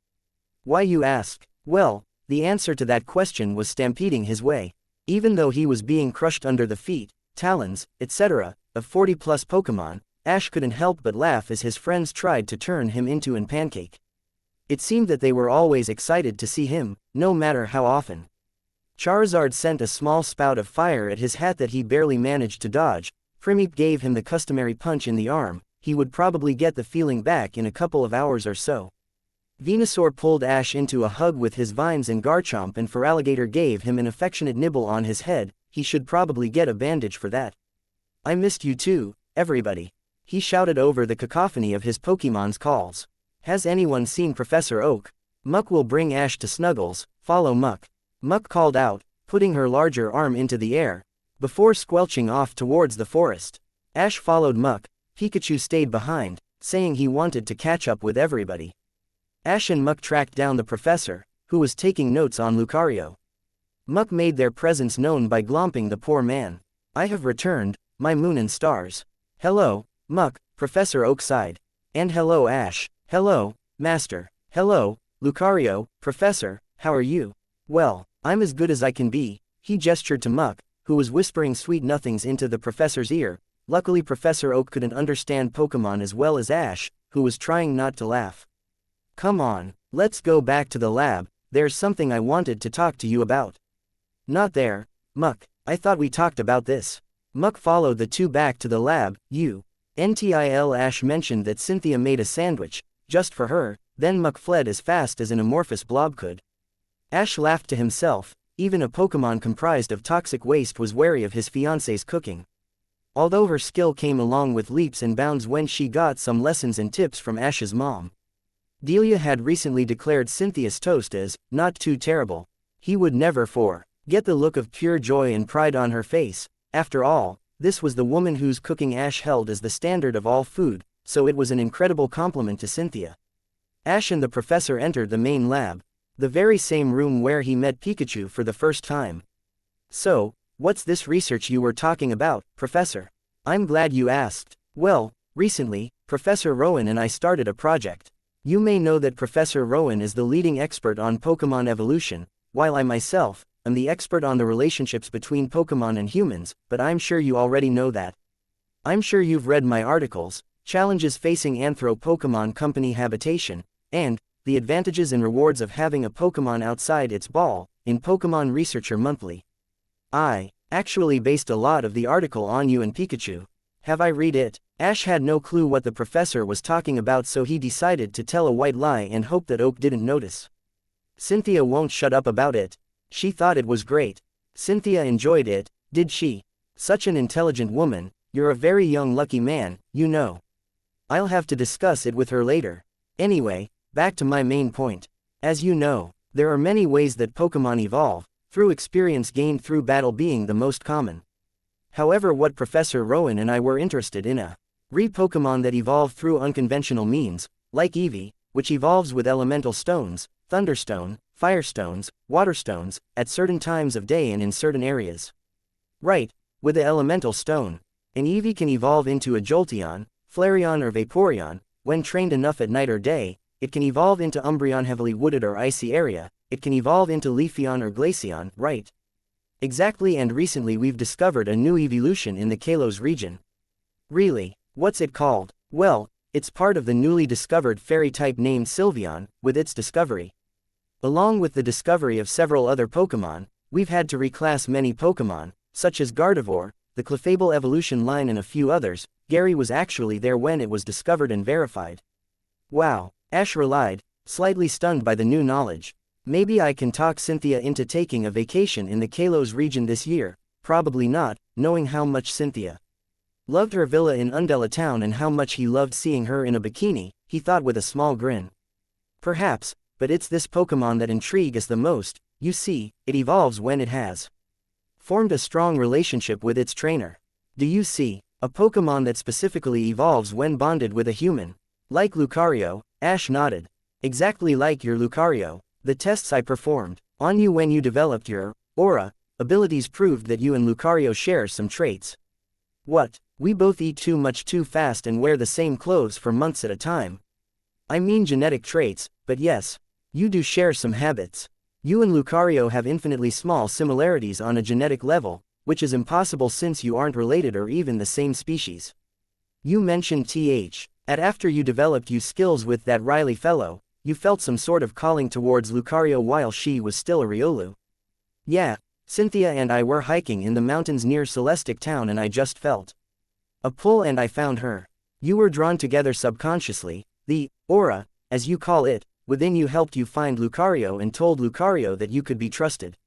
Why you ask? Well, the answer to that question was stampeding his way. Even though he was being crushed under the feet, talons, etc., of 40-plus Pokemon, Ash couldn't help but laugh as his friends tried to turn him into an pancake. It seemed that they were always excited to see him, no matter how often. Charizard sent a small spout of fire at his hat that he barely managed to dodge. Primeape gave him the customary punch in the arm. He would probably get the feeling back in a couple of hours or so. Venusaur pulled Ash into a hug with his vines and Garchomp, and Feraligatr gave him an affectionate nibble on his head. He should probably get a bandage for that. I missed you too, everybody. He shouted over the cacophony of his Pokemon's calls. Has anyone seen Professor Oak? Muck will bring Ash to Snuggles. Follow Muck. Muck called out, putting her larger arm into the air, before squelching off towards the forest. Ash followed Muck. Pikachu stayed behind, saying he wanted to catch up with everybody. Ash and Muck tracked down the professor, who was taking notes on Lucario. Muck made their presence known by glomping the poor man. I have returned, my moon and stars. Hello, Muck, Professor Oak sighed. And hello Ash. Hello, Master. Hello, Lucario, Professor, how are you? Well, I'm as good as I can be, he gestured to Muck, who was whispering sweet nothings into the professor's ear. Luckily Professor Oak couldn't understand Pokemon as well as Ash, who was trying not to laugh. Come on, let's go back to the lab, there's something I wanted to talk to you about. Not there, Muck, I thought we talked about this. Muck followed the two back to the lab. Until Ash mentioned that Cynthia made a sandwich, just for her, then Muck fled as fast as an amorphous blob could. Ash laughed to himself, even a Pokemon comprised of toxic waste was wary of his fiancée's cooking. Although her skill came along with leaps and bounds when she got some lessons and tips from Ash's mom. Delia had recently declared Cynthia's toast as, not too terrible. He would never forget the look of pure joy and pride on her face. After all, this was the woman whose cooking Ash held as the standard of all food, so it was an incredible compliment to Cynthia. Ash and the professor entered the main lab, the very same room where he met Pikachu for the first time. So, what's this research you were talking about, Professor? I'm glad you asked. Well, recently, Professor Rowan and I started a project. You may know that Professor Rowan is the leading expert on Pokemon evolution, while I myself am the expert on the relationships between Pokemon and humans, but I'm sure you already know that. I'm sure you've read my articles, Challenges Facing Anthro-Pokemon Company Habitation, and The Advantages and Rewards of Having a Pokemon Outside Its Ball, in Pokemon Researcher Monthly. I actually based a lot of the article on you and Pikachu. Have I read it? Ash had no clue what the professor was talking about, so he decided to tell a white lie and hope that Oak didn't notice. Cynthia won't shut up about it. She thought it was great. Cynthia enjoyed it, did she? Such an intelligent woman, you're a very young lucky man, you know. I'll have to discuss it with her later. Anyway, back to my main point. As you know, there are many ways that Pokemon evolve, through experience gained through battle being the most common. However, what Professor Rowan and I were interested in are Pokemon that evolve through unconventional means, like Eevee, which evolves with elemental stones, Thunderstone, Firestones, Waterstones, at certain times of day and in certain areas. Right, with the elemental stone, an Eevee can evolve into a Jolteon, Flareon or Vaporeon. When trained enough at night or day, it can evolve into Umbreon heavily wooded or icy area. It can evolve into Leafeon or Glaceon, right? Exactly, and recently we've discovered a new evolution in the Kalos region. Really? What's it called? Well, it's part of the newly discovered fairy type named Sylveon. With its discovery, along with the discovery of several other Pokemon, we've had to reclass many Pokemon, such as Gardevoir, the Clefable evolution line and a few others. Gary was actually there when it was discovered and verified. Wow, Ash relied, slightly stunned by the new knowledge. Maybe I can talk Cynthia into taking a vacation in the Kalos region this year. Probably not, knowing how much Cynthia loved her villa in Undella Town and how much he loved seeing her in a bikini, he thought with a small grin. Perhaps, but it's this Pokemon that intrigues us the most. You see, it evolves when it has formed a strong relationship with its trainer. Do you see? A Pokemon that specifically evolves when bonded with a human. Like Lucario, Ash nodded. Exactly like your Lucario. The tests I performed on you when you developed your aura abilities proved that you and Lucario share some traits. What? We both eat too much too fast and wear the same clothes for months at a time. I mean genetic traits, but yes, you do share some habits. You and Lucario have infinitely small similarities on a genetic level, which is impossible since you aren't related or even the same species. You mentioned after you developed your skills with that Riley fellow, you felt some sort of calling towards Lucario while she was still a Riolu. Yeah, Cynthia and I were hiking in the mountains near Celestic Town and I just felt a pull and I found her. You were drawn together subconsciously. The aura, as you call it, within you helped you find Lucario and told Lucario that you could be trusted.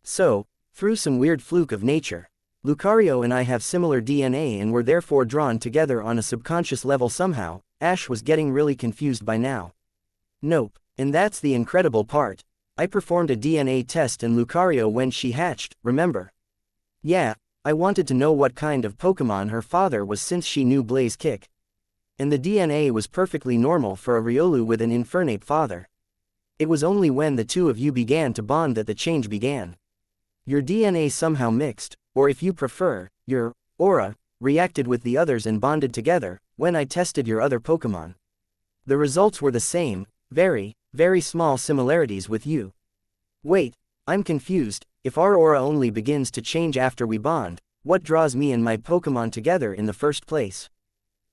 So, through some weird fluke of nature, Lucario and I have similar DNA and were therefore drawn together on a subconscious level somehow. Ash was getting really confused by now. Nope, and that's the incredible part. I performed a DNA test in Lucario when she hatched, remember? Yeah, I wanted to know what kind of Pokemon her father was since she knew Blaze Kick. And the DNA was perfectly normal for a Riolu with an Infernape father. It was only when the two of you began to bond that the change began. Your DNA somehow mixed, or if you prefer, your aura, reacted with the others and bonded together. When I tested your other Pokemon, the results were the same. very, very small similarities with you. Wait, I'm confused. If our aura only begins to change after we bond, what draws me and my Pokemon together in the first place?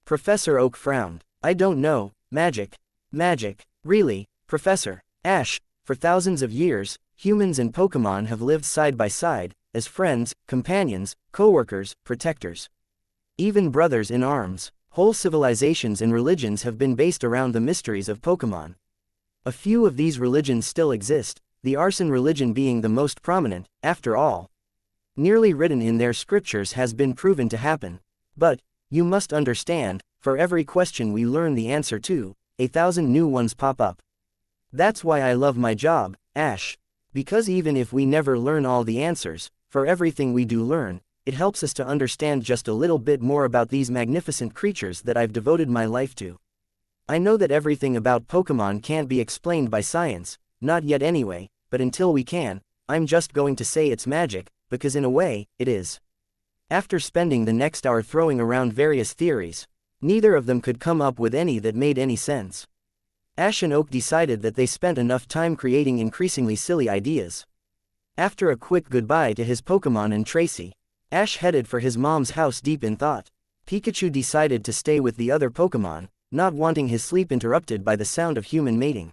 Professor Oak frowned. I don't know. Magic. Magic. Really, Professor Ash, for thousands of years, humans and Pokemon have lived side by side, as friends, companions, co-workers, protectors. Even brothers in arms. Whole civilizations and religions have been based around the mysteries of Pokemon. A few of these religions still exist, the Arson religion being the most prominent, after all. Nearly written in their scriptures has been proven to happen. But, you must understand, for every question we learn the answer to, 1,000 new ones pop up. That's why I love my job, Ash. Because even if we never learn all the answers, for everything we do learn, it helps us to understand just a little bit more about these magnificent creatures that I've devoted my life to. I know that everything about Pokemon can't be explained by science, not yet anyway, but until we can, I'm just going to say it's magic, because in a way, it is. After spending the next hour throwing around various theories, neither of them could come up with any that made any sense. Ash and Oak decided that they spent enough time creating increasingly silly ideas. After a quick goodbye to his Pokemon and Tracy, Ash headed for his mom's house deep in thought. Pikachu decided to stay with the other Pokemon, not wanting his sleep interrupted by the sound of human mating.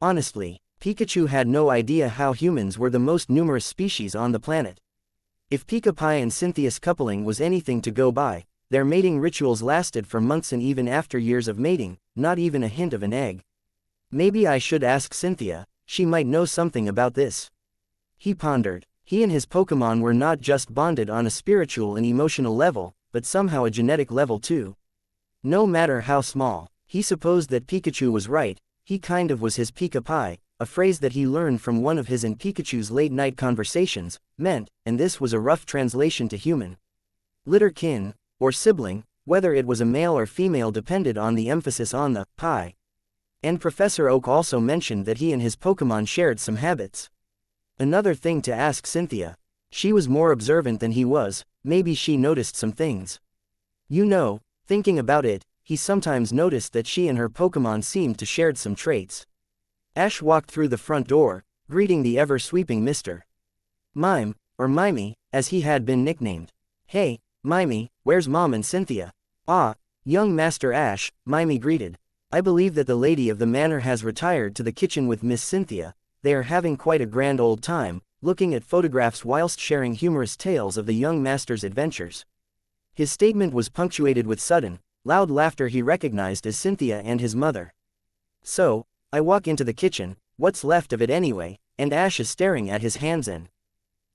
Honestly, Pikachu had no idea how humans were the most numerous species on the planet. If Pika-Pie and Cynthia's coupling was anything to go by, their mating rituals lasted for months, and even after years of mating, not even a hint of an egg. Maybe I should ask Cynthia, she might know something about this. He pondered. He and his Pokemon were not just bonded on a spiritual and emotional level, but somehow a genetic level too. No matter how small, he supposed that Pikachu was right, he kind of was his Pika-Pie, a phrase that he learned from one of his and Pikachu's late-night conversations, meant, and this was a rough translation to human. Litter kin, or sibling, whether it was a male or female depended on the emphasis on the pie. And Professor Oak also mentioned that he and his Pokemon shared some habits. Another thing to ask Cynthia. She was more observant than he was, maybe she noticed some things. You know, thinking about it, he sometimes noticed that she and her Pokemon seemed to share some traits. Ash walked through the front door, greeting the ever-sweeping Mr. Mime, or Mimey, as he had been nicknamed. Hey, Mimey, where's Mom and Cynthia? Ah, young Master Ash, Mimey greeted. I believe that the lady of the manor has retired to the kitchen with Miss Cynthia. They are having quite a grand old time, looking at photographs whilst sharing humorous tales of the young master's adventures. His statement was punctuated with sudden, loud laughter he recognized as Cynthia and his mother. So, I walk into the kitchen, what's left of it anyway, and Ash is staring at his hands and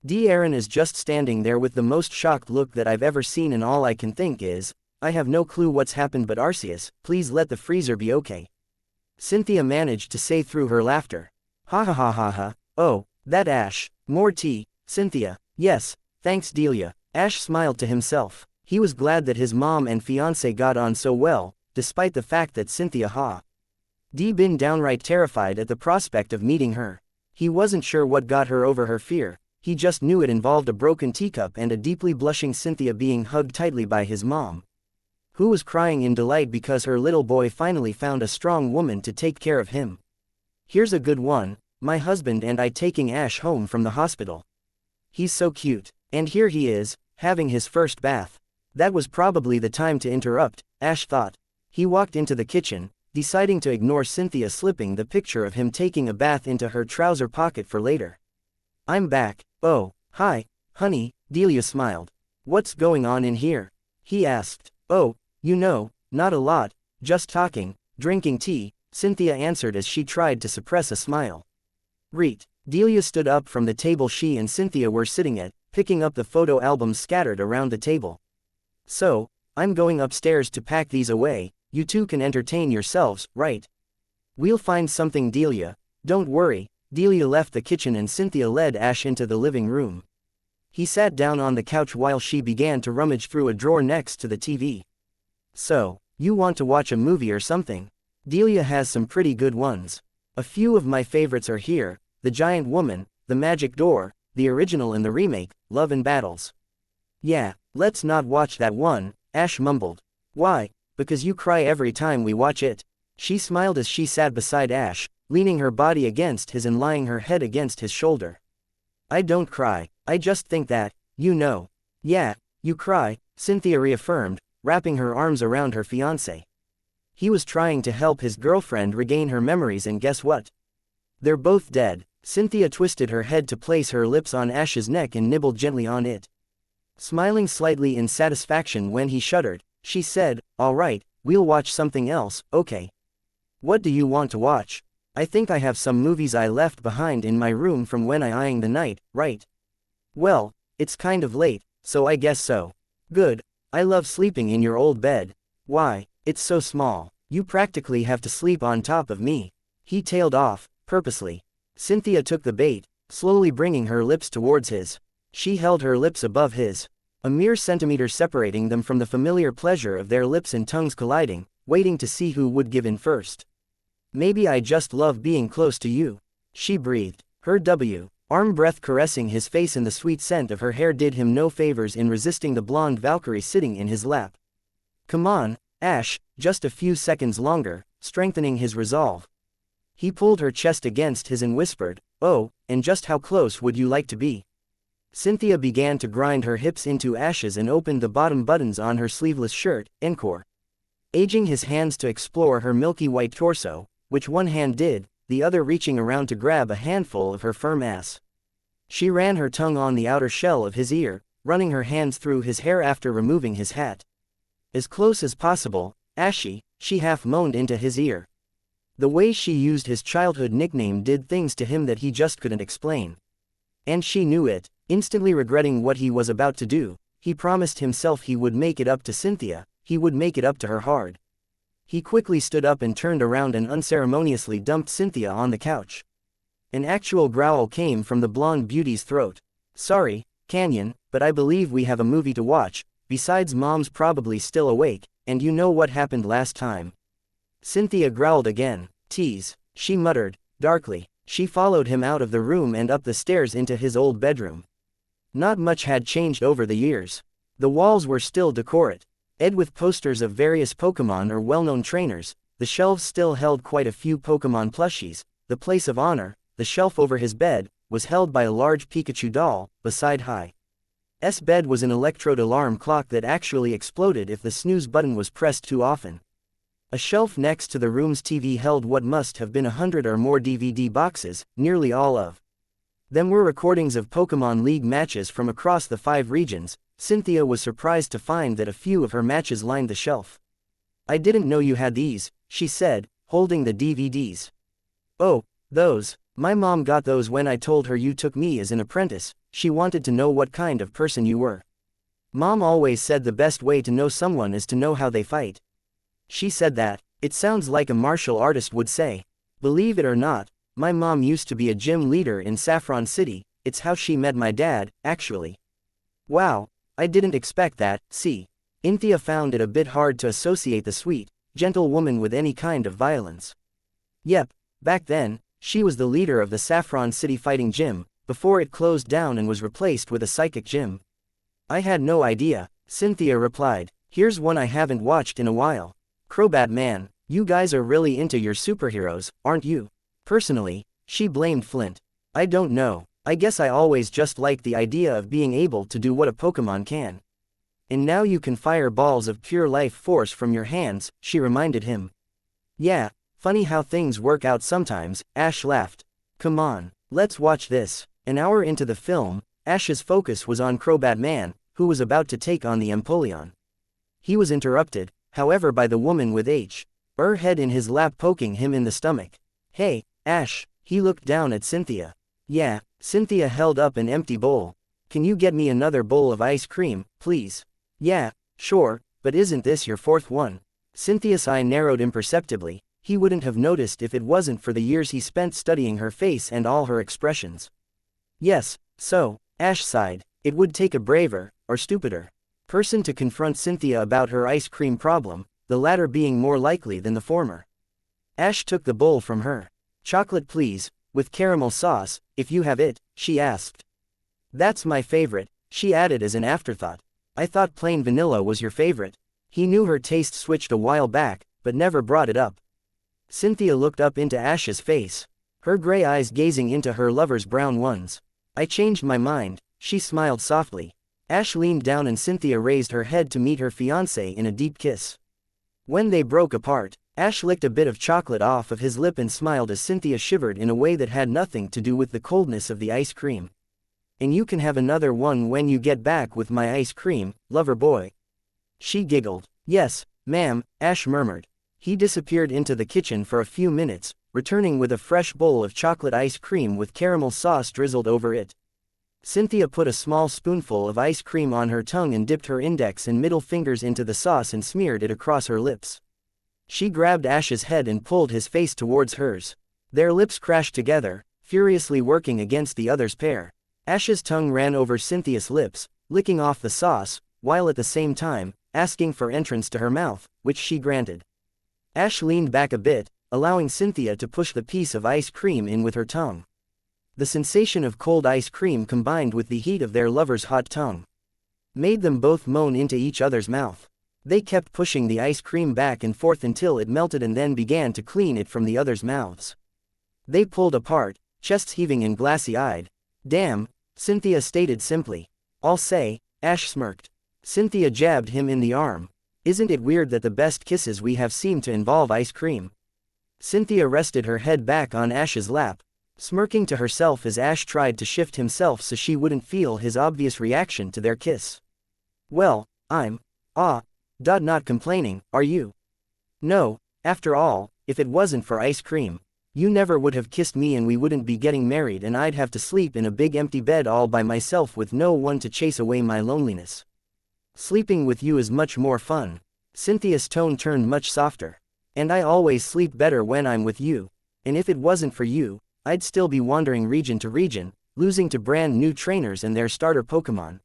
Aaron is just standing there with the most shocked look that I've ever seen, and all I can think is, I have no clue what's happened, but Arceus, please let the freezer be okay. Cynthia managed to say through her laughter. Ha ha ha ha ha, oh, that Ash, more tea, Cynthia, yes, thanks Delia. Ash smiled to himself. He was glad that his mom and fiancé got on so well, despite the fact that Cynthia had been downright terrified at the prospect of meeting her. He wasn't sure what got her over her fear, he just knew it involved a broken teacup and a deeply blushing Cynthia being hugged tightly by his mom, who was crying in delight because her little boy finally found a strong woman to take care of him. Here's a good one, my husband and I taking Ash home from the hospital. He's so cute, and here he is, having his first bath. That was probably the time to interrupt, Ash thought. He walked into the kitchen, deciding to ignore Cynthia slipping the picture of him taking a bath into her trouser pocket for later. I'm back. Oh, hi, honey, Delia smiled. What's going on in here? He asked. Oh, you know, not a lot, just talking, drinking tea, Cynthia answered as she tried to suppress a smile. Reid. Delia stood up from the table she and Cynthia were sitting at, picking up the photo albums scattered around the table. So, I'm going upstairs to pack these away, you two can entertain yourselves, right? We'll find something, Delia, don't worry. Delia left the kitchen and Cynthia led Ash into the living room. He sat down on the couch while she began to rummage through a drawer next to the TV. So, you want to watch a movie or something? Delia has some pretty good ones. A few of my favorites are here: The Giant Woman, The Magic Door, the original and the remake, Love and Battles. Yeah, let's not watch that one, Ash mumbled. Why? Because you cry every time we watch it. She smiled as she sat beside Ash, leaning her body against his and lying her head against his shoulder. I don't cry, I just think that, you know. Yeah, you cry, Cynthia reaffirmed, wrapping her arms around her fiancé. He was trying to help his girlfriend regain her memories, and guess what? They're both dead. Cynthia twisted her head to place her lips on Ash's neck and nibbled gently on it. Smiling slightly in satisfaction when he shuddered, she said, all right, we'll watch something else, okay? What do you want to watch? I think I have some movies I left behind in my room from when I eyeing the night, right? Well, it's kind of late, so I guess so. Good. I love sleeping in your old bed. Why, it's so small. You practically have to sleep on top of me. He tailed off, purposely. Cynthia took the bait, slowly bringing her lips towards his. She held her lips above his, a mere centimeter separating them from the familiar pleasure of their lips and tongues colliding, waiting to see who would give in first. Maybe I just love being close to you, she breathed, her arm breath caressing his face, and the sweet scent of her hair did him no favors in resisting the blonde Valkyrie sitting in his lap. Come on, Ash, just a few seconds longer, strengthening his resolve. He pulled her chest against his and whispered, oh, and just how close would you like to be? Cynthia began to grind her hips into Ash's and opened the bottom buttons on her sleeveless shirt, encore. Aging his hands to explore her milky white torso, which one hand did, the other reaching around to grab a handful of her firm ass. She ran her tongue on the outer shell of his ear, running her hands through his hair after removing his hat. As close as possible, Ashy, she half moaned into his ear. The way she used his childhood nickname did things to him that he just couldn't explain. And she knew it. Instantly regretting what he was about to do, he promised himself he would make it up to Cynthia, he would make it up to her hard. He quickly stood up and turned around and unceremoniously dumped Cynthia on the couch. An actual growl came from the blonde beauty's throat. Sorry, Canyon, but I believe we have a movie to watch, besides Mom's probably still awake, and you know what happened last time. Cynthia growled again. Tease, she muttered, darkly. She followed him out of the room and up the stairs into his old bedroom. Not much had changed over the years. The walls were still decorate, with posters of various Pokémon or well-known trainers. The shelves still held quite a few Pokémon plushies. The place of honor, the shelf over his bed, was held by a large Pikachu doll. Beside Hi's bed was an electrode alarm clock that actually exploded if the snooze button was pressed too often. A shelf next to the room's TV held what must have been 100 or more DVD boxes, nearly all of them were recordings of Pokémon League matches from across the 5 regions. Cynthia was surprised to find that a few of her matches lined the shelf. I didn't know you had these, she said, holding the DVDs. Oh, those. My mom got those when I told her you took me as an apprentice. She wanted to know what kind of person you were. Mom always said the best way to know someone is to know how they fight. She said that. It sounds like a martial artist would say. Believe it or not, my mom used to be a gym leader in Saffron City. It's how she met my dad, actually. Wow, I didn't expect that. See, Cynthia found it a bit hard to associate the sweet, gentle woman with any kind of violence. Yep, back then, she was the leader of the Saffron City fighting gym, before it closed down and was replaced with a psychic gym. I had no idea, Cynthia replied. Here's one I haven't watched in a while. Crobat Man, you guys are really into your superheroes, aren't you? Personally, she blamed Flint. I don't know, I guess I always just liked the idea of being able to do what a Pokémon can. And now you can fire balls of pure life force from your hands, she reminded him. Yeah, funny how things work out sometimes, Ash laughed. Come on, let's watch this. An hour into the film, Ash's focus was on Crobat Man, who was about to take on the Empoleon. He was interrupted, however, by the woman with her head in his lap poking him in the stomach. Hey, Ash, he looked down at Cynthia. Yeah, Cynthia held up an empty bowl. Can you get me another bowl of ice cream, please? Yeah, sure, but isn't this your 4th one? Cynthia's eye narrowed imperceptibly. He wouldn't have noticed if it wasn't for the years he spent studying her face and all her expressions. Yes, so, Ash sighed, it would take a braver, or stupider, person to confront Cynthia about her ice cream problem, the latter being more likely than the former. Ash took the bowl from her. Chocolate please, with caramel sauce, if you have it, she asked. That's my favorite, she added as an afterthought. I thought plain vanilla was your favorite. He knew her taste switched a while back, but never brought it up. Cynthia looked up into Ash's face, her gray eyes gazing into her lover's brown ones. I changed my mind, she smiled softly. Ash leaned down and Cynthia raised her head to meet her fiancé in a deep kiss. When they broke apart, Ash licked a bit of chocolate off of his lip and smiled as Cynthia shivered in a way that had nothing to do with the coldness of the ice cream. And you can have another one when you get back with my ice cream, lover boy. She giggled. Yes, ma'am, Ash murmured. He disappeared into the kitchen for a few minutes, returning with a fresh bowl of chocolate ice cream with caramel sauce drizzled over it. Cynthia put a small spoonful of ice cream on her tongue and dipped her index and middle fingers into the sauce and smeared it across her lips. She grabbed Ash's head and pulled his face towards hers. Their lips crashed together, furiously working against the other's pair. Ash's tongue ran over Cynthia's lips, licking off the sauce, while at the same time, asking for entrance to her mouth, which she granted. Ash leaned back a bit, allowing Cynthia to push the piece of ice cream in with her tongue. The sensation of cold ice cream combined with the heat of their lover's hot tongue made them both moan into each other's mouth. They kept pushing the ice cream back and forth until it melted and then began to clean it from the others' mouths. They pulled apart, chests heaving and glassy-eyed. Damn, Cynthia stated simply. I'll say, Ash smirked. Cynthia jabbed him in the arm. Isn't it weird that the best kisses we have seem to involve ice cream? Cynthia rested her head back on Ash's lap, smirking to herself as Ash tried to shift himself so she wouldn't feel his obvious reaction to their kiss. Well, I'm not complaining, are you? No, after all, if it wasn't for ice cream, you never would have kissed me and we wouldn't be getting married and I'd have to sleep in a big empty bed all by myself with no one to chase away my loneliness. Sleeping with you is much more fun. Cynthia's tone turned much softer. And I always sleep better when I'm with you. And if it wasn't for you, I'd still be wandering region to region, losing to brand new trainers and their starter Pokemon.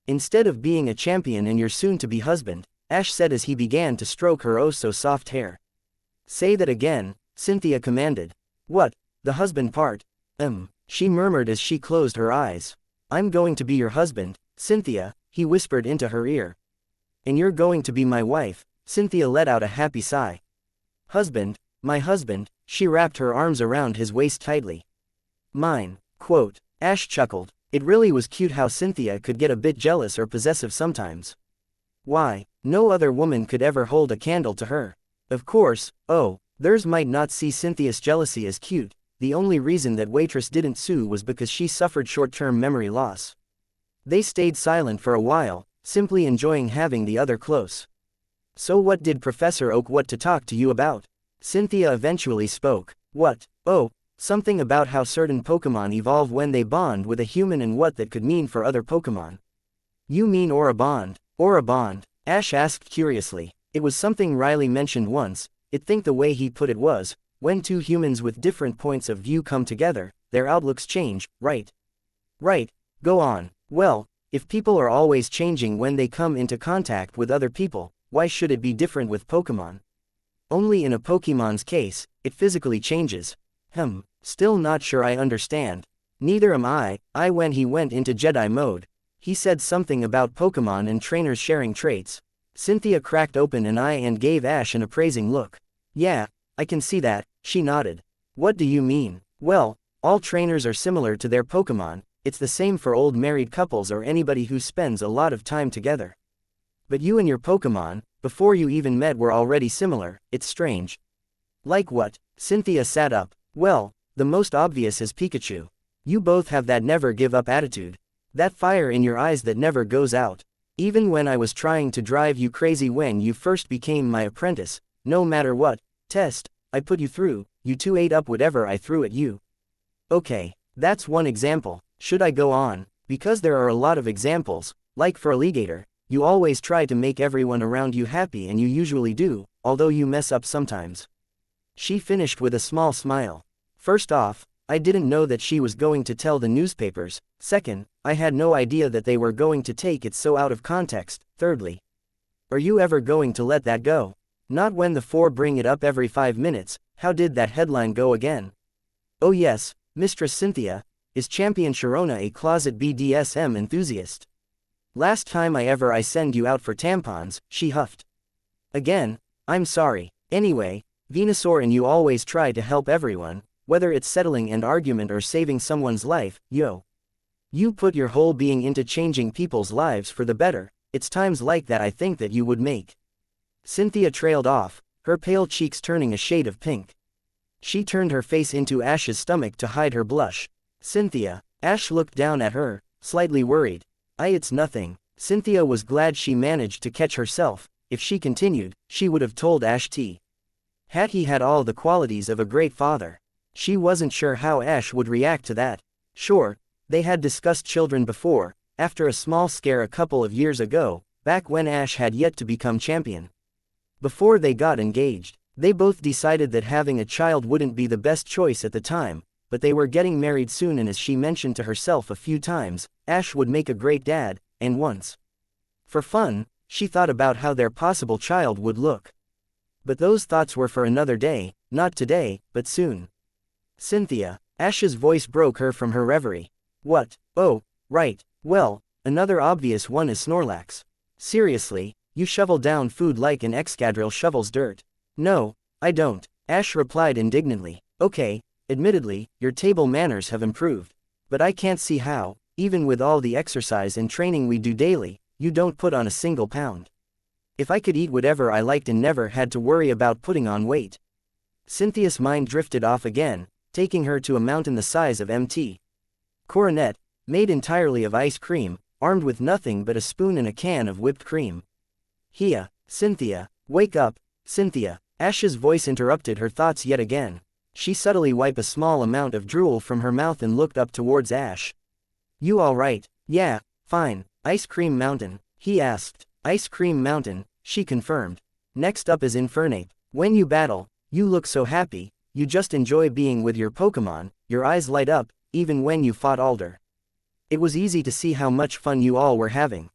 Instead of being a champion and your soon-to-be husband, Ash said as he began to stroke her oh-so-soft hair. Say that again, Cynthia commanded. What, the husband part? She murmured as she closed her eyes. I'm going to be your husband, Cynthia, he whispered into her ear. And you're going to be my wife, Cynthia let out a happy sigh. Husband, my husband, she wrapped her arms around his waist tightly. Mine, quote. Ash chuckled. It really was cute how Cynthia could get a bit jealous or possessive sometimes. Why, no other woman could ever hold a candle to her. Of course, theirs might not see Cynthia's jealousy as cute. The only reason that waitress didn't sue was because she suffered short-term memory loss. They stayed silent for a while, simply enjoying having the other close. So what did Professor Oak want to talk to you about? Cynthia eventually spoke. What? Oh, something about how certain Pokemon evolve when they bond with a human and what that could mean for other Pokemon. You mean Aura Bond? Aura Bond? Ash asked curiously. It was something Riley mentioned once. I think the way he put it was, when two humans with different points of view come together, their outlooks change, right? Right, go on. Well, if people are always changing when they come into contact with other people, why should it be different with Pokemon? Only in a Pokemon's case, it physically changes. Still not sure I understand. Neither am I. When he went into Jedi mode, he said something about Pokemon and trainers sharing traits. Cynthia cracked open an eye and gave Ash an appraising look. Yeah, I can see that, she nodded. What do you mean? Well, all trainers are similar to their Pokemon. It's the same for old married couples or anybody who spends a lot of time together. But you and your Pokemon, before you even met, were already similar. It's strange. Like what? Cynthia sat up. Well, the most obvious is Pikachu. You both have that never give up attitude. That fire in your eyes that never goes out. Even when I was trying to drive you crazy when you first became my apprentice, no matter what test I put you through, you two ate up whatever I threw at you. Okay, that's one example. Should I go on? Because there are a lot of examples. Like for Alligator, you always try to make everyone around you happy and you usually do, although you mess up sometimes. She finished with a small smile. First off, I didn't know that she was going to tell the newspapers. Second, I had no idea that they were going to take it so out of context. Thirdly, are you ever going to let that go? Not when the four bring it up every 5 minutes. How did that headline go again? Oh yes, Mistress Cynthia, is Champion Sharona a closet BDSM enthusiast? Last time I send you out for tampons, she huffed. Again, I'm sorry. Anyway, Venusaur and you always try to help everyone, whether it's settling an argument or saving someone's life, yo. You put your whole being into changing people's lives for the better. It's times like that I think that you would make. Cynthia trailed off, her pale cheeks turning a shade of pink. She turned her face into Ash's stomach to hide her blush. Cynthia. Ash looked down at her, slightly worried. It's nothing. Cynthia was glad she managed to catch herself. If she continued, she would have told Ash he had all the qualities of a great father. She wasn't sure how Ash would react to that. Sure, they had discussed children before, after a small scare a couple of years ago, back when Ash had yet to become champion. Before they got engaged, they both decided that having a child wouldn't be the best choice at the time, but they were getting married soon, and as she mentioned to herself a few times, Ash would make a great dad, and once, for fun, she thought about how their possible child would look. But those thoughts were for another day, not today, but soon. Cynthia. Ash's voice broke her from her reverie. What? Oh, right, well, another obvious one is Snorlax. Seriously, you shovel down food like an Excadrill shovels dirt. No, I don't, Ash replied indignantly. Okay, admittedly, your table manners have improved. But I can't see how, even with all the exercise and training we do daily, you don't put on a single pound. If I could eat whatever I liked and never had to worry about putting on weight. Cynthia's mind drifted off again, taking her to a mountain the size of Mt. Coronet, made entirely of ice cream, armed with nothing but a spoon and a can of whipped cream. Hia, Cynthia, wake up, Cynthia. Ash's voice interrupted her thoughts yet again. She subtly wiped a small amount of drool from her mouth and looked up towards Ash. You alright? Yeah, fine. Ice Cream Mountain, he asked. Ice Cream Mountain, she confirmed. Next up is Infernape. When you battle, you look so happy, you just enjoy being with your Pokemon, your eyes light up, even when you fought Alder. It was easy to see how much fun you all were having.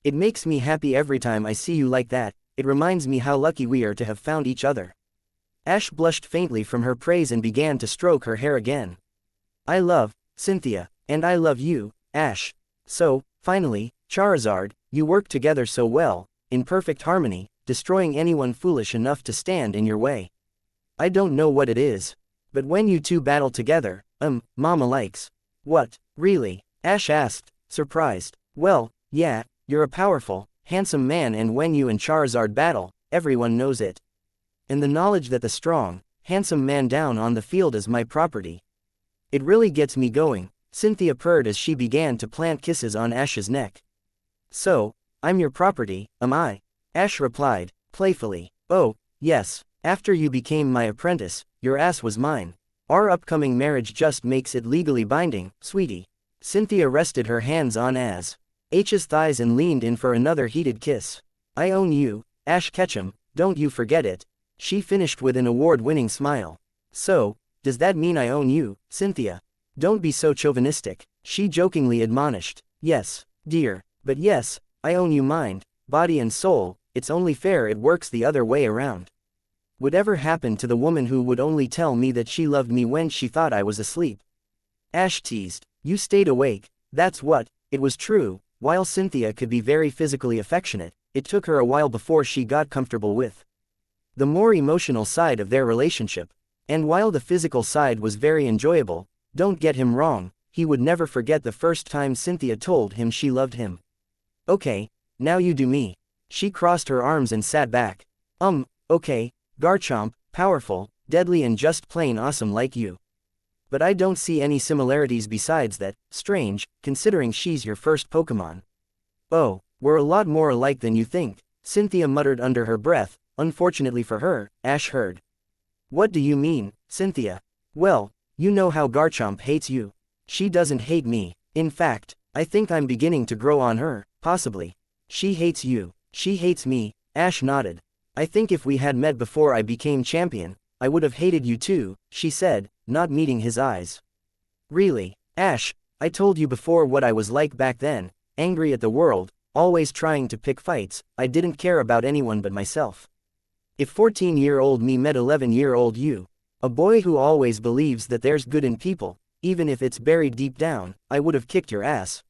It makes me happy every time I see you like that, it reminds me how lucky we are to have found each other. Ash blushed faintly from her praise and began to stroke her hair again. I love, Cynthia, and I love you, Ash. So, finally, Charizard, you work together so well, in perfect harmony, destroying anyone foolish enough to stand in your way. I don't know what it is. But when you two battle together, Mama likes. What, really? Ash asked, surprised. Well, yeah, you're a powerful, handsome man, and when you and Charizard battle, everyone knows it. And the knowledge that the strong, handsome man down on the field is my property. It really gets me going, Cynthia purred as she began to plant kisses on Ash's neck. So, I'm your property, am I? Ash replied, playfully. Oh, yes, after you became my apprentice, your ass was mine. Our upcoming marriage just makes it legally binding, sweetie. Cynthia rested her hands on Ash's thighs and leaned in for another heated kiss. I own you, Ash Ketchum, don't you forget it. She finished with an award-winning smile. So, does that mean I own you, Cynthia? Don't be so chauvinistic, she jokingly admonished. Yes, dear, but yes, I own you mind, body and soul, it's only fair it works the other way around. Whatever happened to the woman who would only tell me that she loved me when she thought I was asleep? Ash teased. You stayed awake, that's what. It was true, while Cynthia could be very physically affectionate, it took her a while before she got comfortable with the more emotional side of their relationship. And while the physical side was very enjoyable, don't get him wrong, he would never forget the first time Cynthia told him she loved him. Okay, now you do me. She crossed her arms and sat back. Okay, Garchomp, powerful, deadly and just plain awesome like you. But I don't see any similarities besides that, strange, considering she's your first Pokemon. Oh, we're a lot more alike than you think, Cynthia muttered under her breath. Unfortunately for her, Ash heard. What do you mean, Cynthia? Well, you know how Garchomp hates you. She doesn't hate me. In fact, I think I'm beginning to grow on her, possibly. She hates you. She hates me, Ash nodded. I think if we had met before I became champion, I would have hated you too, she said, not meeting his eyes. Really, Ash, I told you before what I was like back then, angry at the world, always trying to pick fights, I didn't care about anyone but myself. If 14-year-old me met 11-year-old you, a boy who always believes that there's good in people, even if it's buried deep down, I would have kicked your ass.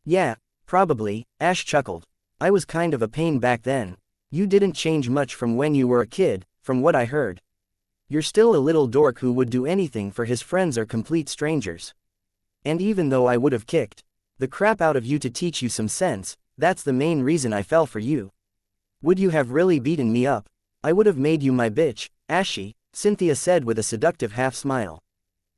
Yeah, probably, Ash chuckled. I was kind of a pain back then. You didn't change much from when you were a kid, from what I heard. You're still a little dork who would do anything for his friends or complete strangers. And even though I would have kicked the crap out of you to teach you some sense, that's the main reason I fell for you. Would you have really beaten me up? I would have made you my bitch, Ashy, Cynthia said with a seductive half-smile.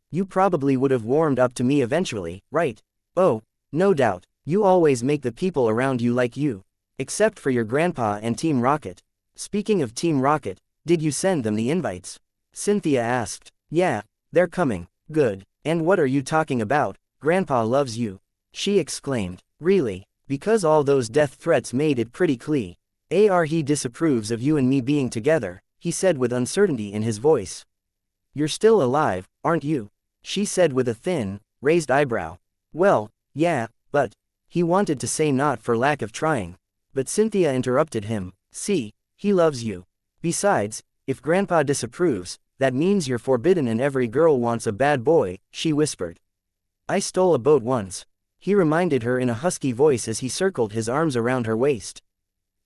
You probably would have warmed up to me eventually, right? Oh, no doubt, you always make the people around you like you. Except for your grandpa and Team Rocket. Speaking of Team Rocket, did you send them the invites? Cynthia asked. Yeah, they're coming. Good. And what are you talking about? Grandpa loves you. She exclaimed. Really? Because all those death threats made it pretty clear. He disapproves of you and me being together, he said with uncertainty in his voice. You're still alive, aren't you? She said with a thin, raised eyebrow. Well, yeah, but. He wanted to say not for lack of trying. But Cynthia interrupted him. See, he loves you. Besides, if Grandpa disapproves, that means you're forbidden and every girl wants a bad boy, she whispered. I stole a boat once. He reminded her in a husky voice as he circled his arms around her waist.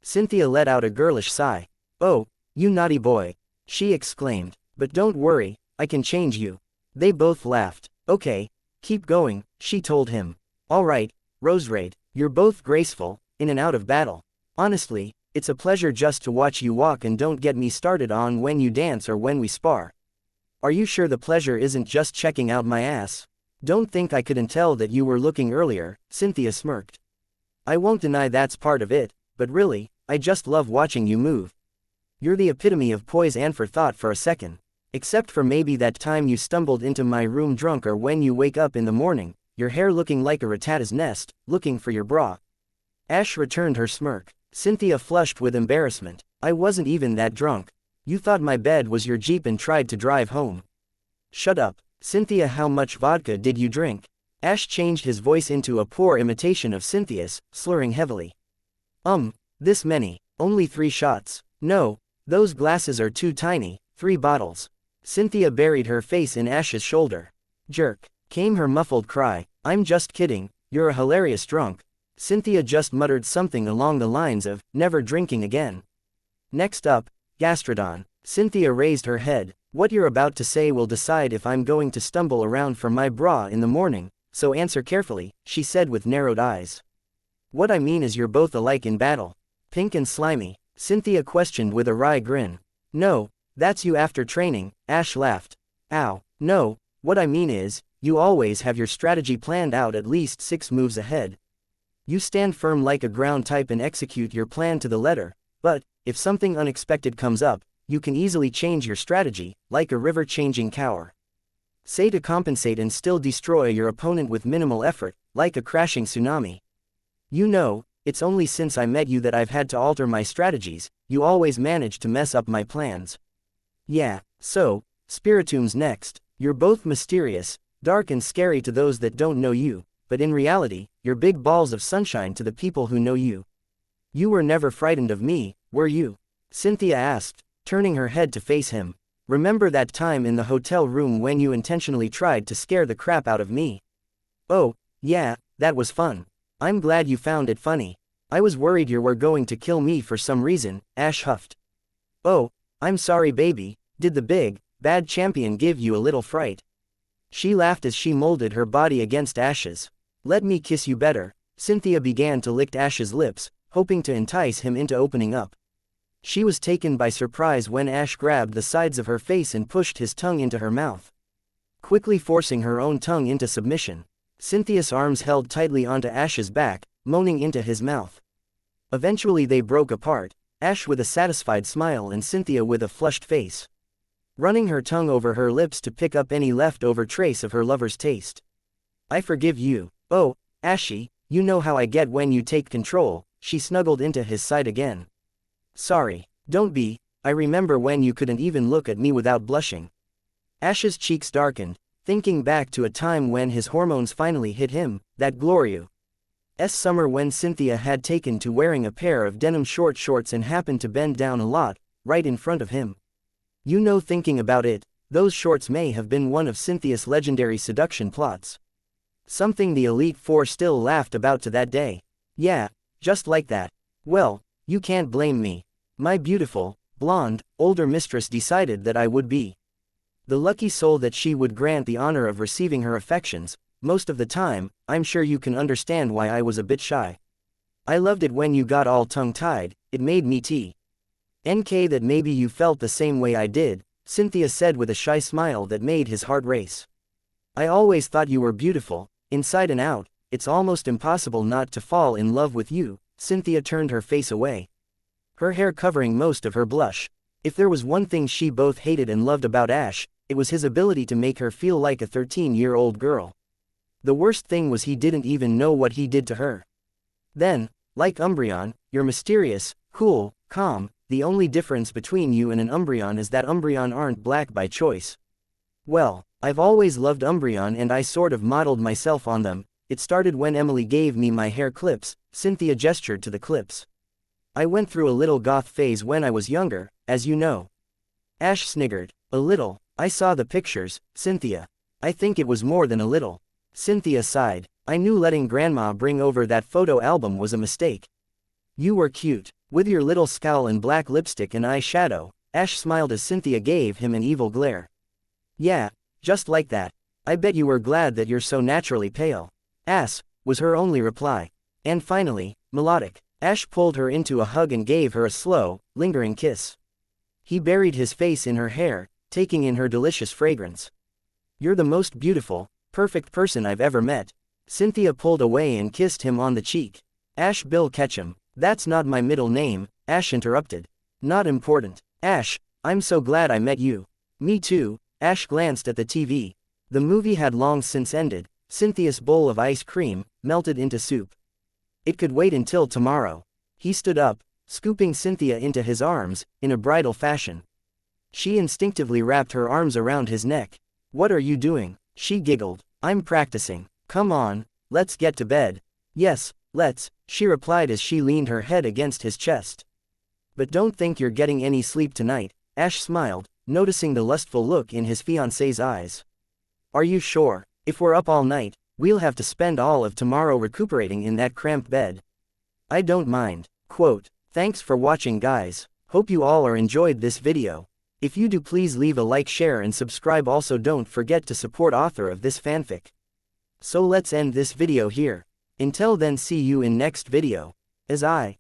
Cynthia let out a girlish sigh. Oh, you naughty boy, she exclaimed. But don't worry, I can change you. They both laughed. Okay, keep going, she told him. All right, Reid, you're both graceful, in and out of battle. Honestly, it's a pleasure just to watch you walk, and don't get me started on when you dance or when we spar. Are you sure the pleasure isn't just checking out my ass? Don't think I couldn't tell that you were looking earlier, Cynthia smirked. I won't deny that's part of it, but really, I just love watching you move. You're the epitome of poise and for thought for a second. Except for maybe that time you stumbled into my room drunk, or when you wake up in the morning, your hair looking like a rattata's nest, looking for your bra. Ash returned her smirk. Cynthia flushed with embarrassment. I wasn't even that drunk. You thought my bed was your Jeep and tried to drive home. Shut up, Cynthia. How much vodka did you drink? Ash changed his voice into a poor imitation of Cynthia's, slurring heavily. This many. Only 3 shots. No, those glasses are too tiny, 3 bottles. Cynthia buried her face in Ash's shoulder. Jerk, came her muffled cry. I'm just kidding, you're a hilarious drunk. Cynthia just muttered something along the lines of, never drinking again. Next up, Gastrodon. Cynthia raised her head. What you're about to say will decide if I'm going to stumble around for my bra in the morning, so answer carefully, she said with narrowed eyes. What I mean is you're both alike in battle. Pink and slimy, Cynthia questioned with a wry grin. No, that's you after training, Ash laughed. Ow, no, what I mean is, you always have your strategy planned out at least 6 moves ahead. You stand firm like a ground type and execute your plan to the letter, but, if something unexpected comes up, you can easily change your strategy, like a river changing cower. Say to compensate and still destroy your opponent with minimal effort, like a crashing tsunami. You know, it's only since I met you that I've had to alter my strategies. You always manage to mess up my plans. Yeah, so, Spiritom's next. You're both mysterious, dark and scary to those that don't know you, but in reality, you're big balls of sunshine to the people who know you. You were never frightened of me, were you? Cynthia asked, turning her head to face him. Remember that time in the hotel room when you intentionally tried to scare the crap out of me? Oh, yeah, that was fun. I'm glad you found it funny. I was worried you were going to kill me for some reason, Ash huffed. Oh, I'm sorry baby, did the big, bad champion give you a little fright? She laughed as she molded her body against Ash's. Let me kiss you better. Cynthia began to lick Ash's lips, hoping to entice him into opening up. She was taken by surprise when Ash grabbed the sides of her face and pushed his tongue into her mouth. Quickly forcing her own tongue into submission, Cynthia's arms held tightly onto Ash's back, moaning into his mouth. Eventually they broke apart, Ash with a satisfied smile and Cynthia with a flushed face, running her tongue over her lips to pick up any leftover trace of her lover's taste. I forgive you. Oh, Ashy, you know how I get when you take control. She snuggled into his side again. Sorry, don't be, I remember when you couldn't even look at me without blushing. Ash's cheeks darkened, thinking back to a time when his hormones finally hit him, that glorious summer when Cynthia had taken to wearing a pair of denim short shorts and happened to bend down a lot, right in front of him. You know, thinking about it, those shorts may have been one of Cynthia's legendary seduction plots. Something the Elite Four still laughed about to that day. Yeah, just like that. Well, you can't blame me. My beautiful, blonde, older mistress decided that I would be The lucky soul that she would grant the honor of receiving her affections. Most of the time, I'm sure you can understand why I was a bit shy. I loved it when you got all tongue-tied, it made me NK that maybe you felt the same way I did, Cynthia said with a shy smile that made his heart race. I always thought you were beautiful, inside and out, it's almost impossible not to fall in love with you. Cynthia turned her face away, her hair covering most of her blush. If there was one thing she both hated and loved about Ash, it was his ability to make her feel like a 13-year-old girl. The worst thing was he didn't even know what he did to her. Then, like Umbreon, you're mysterious, cool, calm. The only difference between you and an Umbreon is that Umbreon aren't black by choice. Well, I've always loved Umbreon and I sort of modeled myself on them. It started when Emily gave me my hair clips. Cynthia gestured to the clips. I went through a little goth phase when I was younger, as you know. Ash sniggered. A little. I saw the pictures, Cynthia. I think it was more than a little. Cynthia sighed. I knew letting Grandma bring over that photo album was a mistake. You were cute. With your little scowl and black lipstick and eyeshadow. Ash smiled as Cynthia gave him an evil glare. Yeah, just like that. I bet you were glad that you're so naturally pale. Ass, was her only reply. And finally, melodic. Ash pulled her into a hug and gave her a slow, lingering kiss. He buried his face in her hair, taking in her delicious fragrance. You're the most beautiful, perfect person I've ever met. Cynthia pulled away and kissed him on the cheek. Ash Bill Ketchum. That's not my middle name, Ash interrupted. Not important. Ash, I'm so glad I met you. Me too. Ash glanced at the TV. The movie had long since ended. Cynthia's bowl of ice cream melted into soup. It could wait until tomorrow. He stood up, scooping Cynthia into his arms, in a bridal fashion. She instinctively wrapped her arms around his neck. What are you doing? She giggled. I'm practicing. Come on, let's get to bed. Yes, let's, she replied as she leaned her head against his chest. But don't think you're getting any sleep tonight, Ash smiled, noticing the lustful look in his fiancée's eyes. Are you sure? If we're up all night, we'll have to spend all of tomorrow recuperating in that cramped bed. I don't mind. Quote, thanks for watching guys. Hope you all are enjoyed this video. If you do, please leave a like, share and subscribe. Also don't forget to support author of this fanfic. So let's end this video here. Until then, see you in next video. As I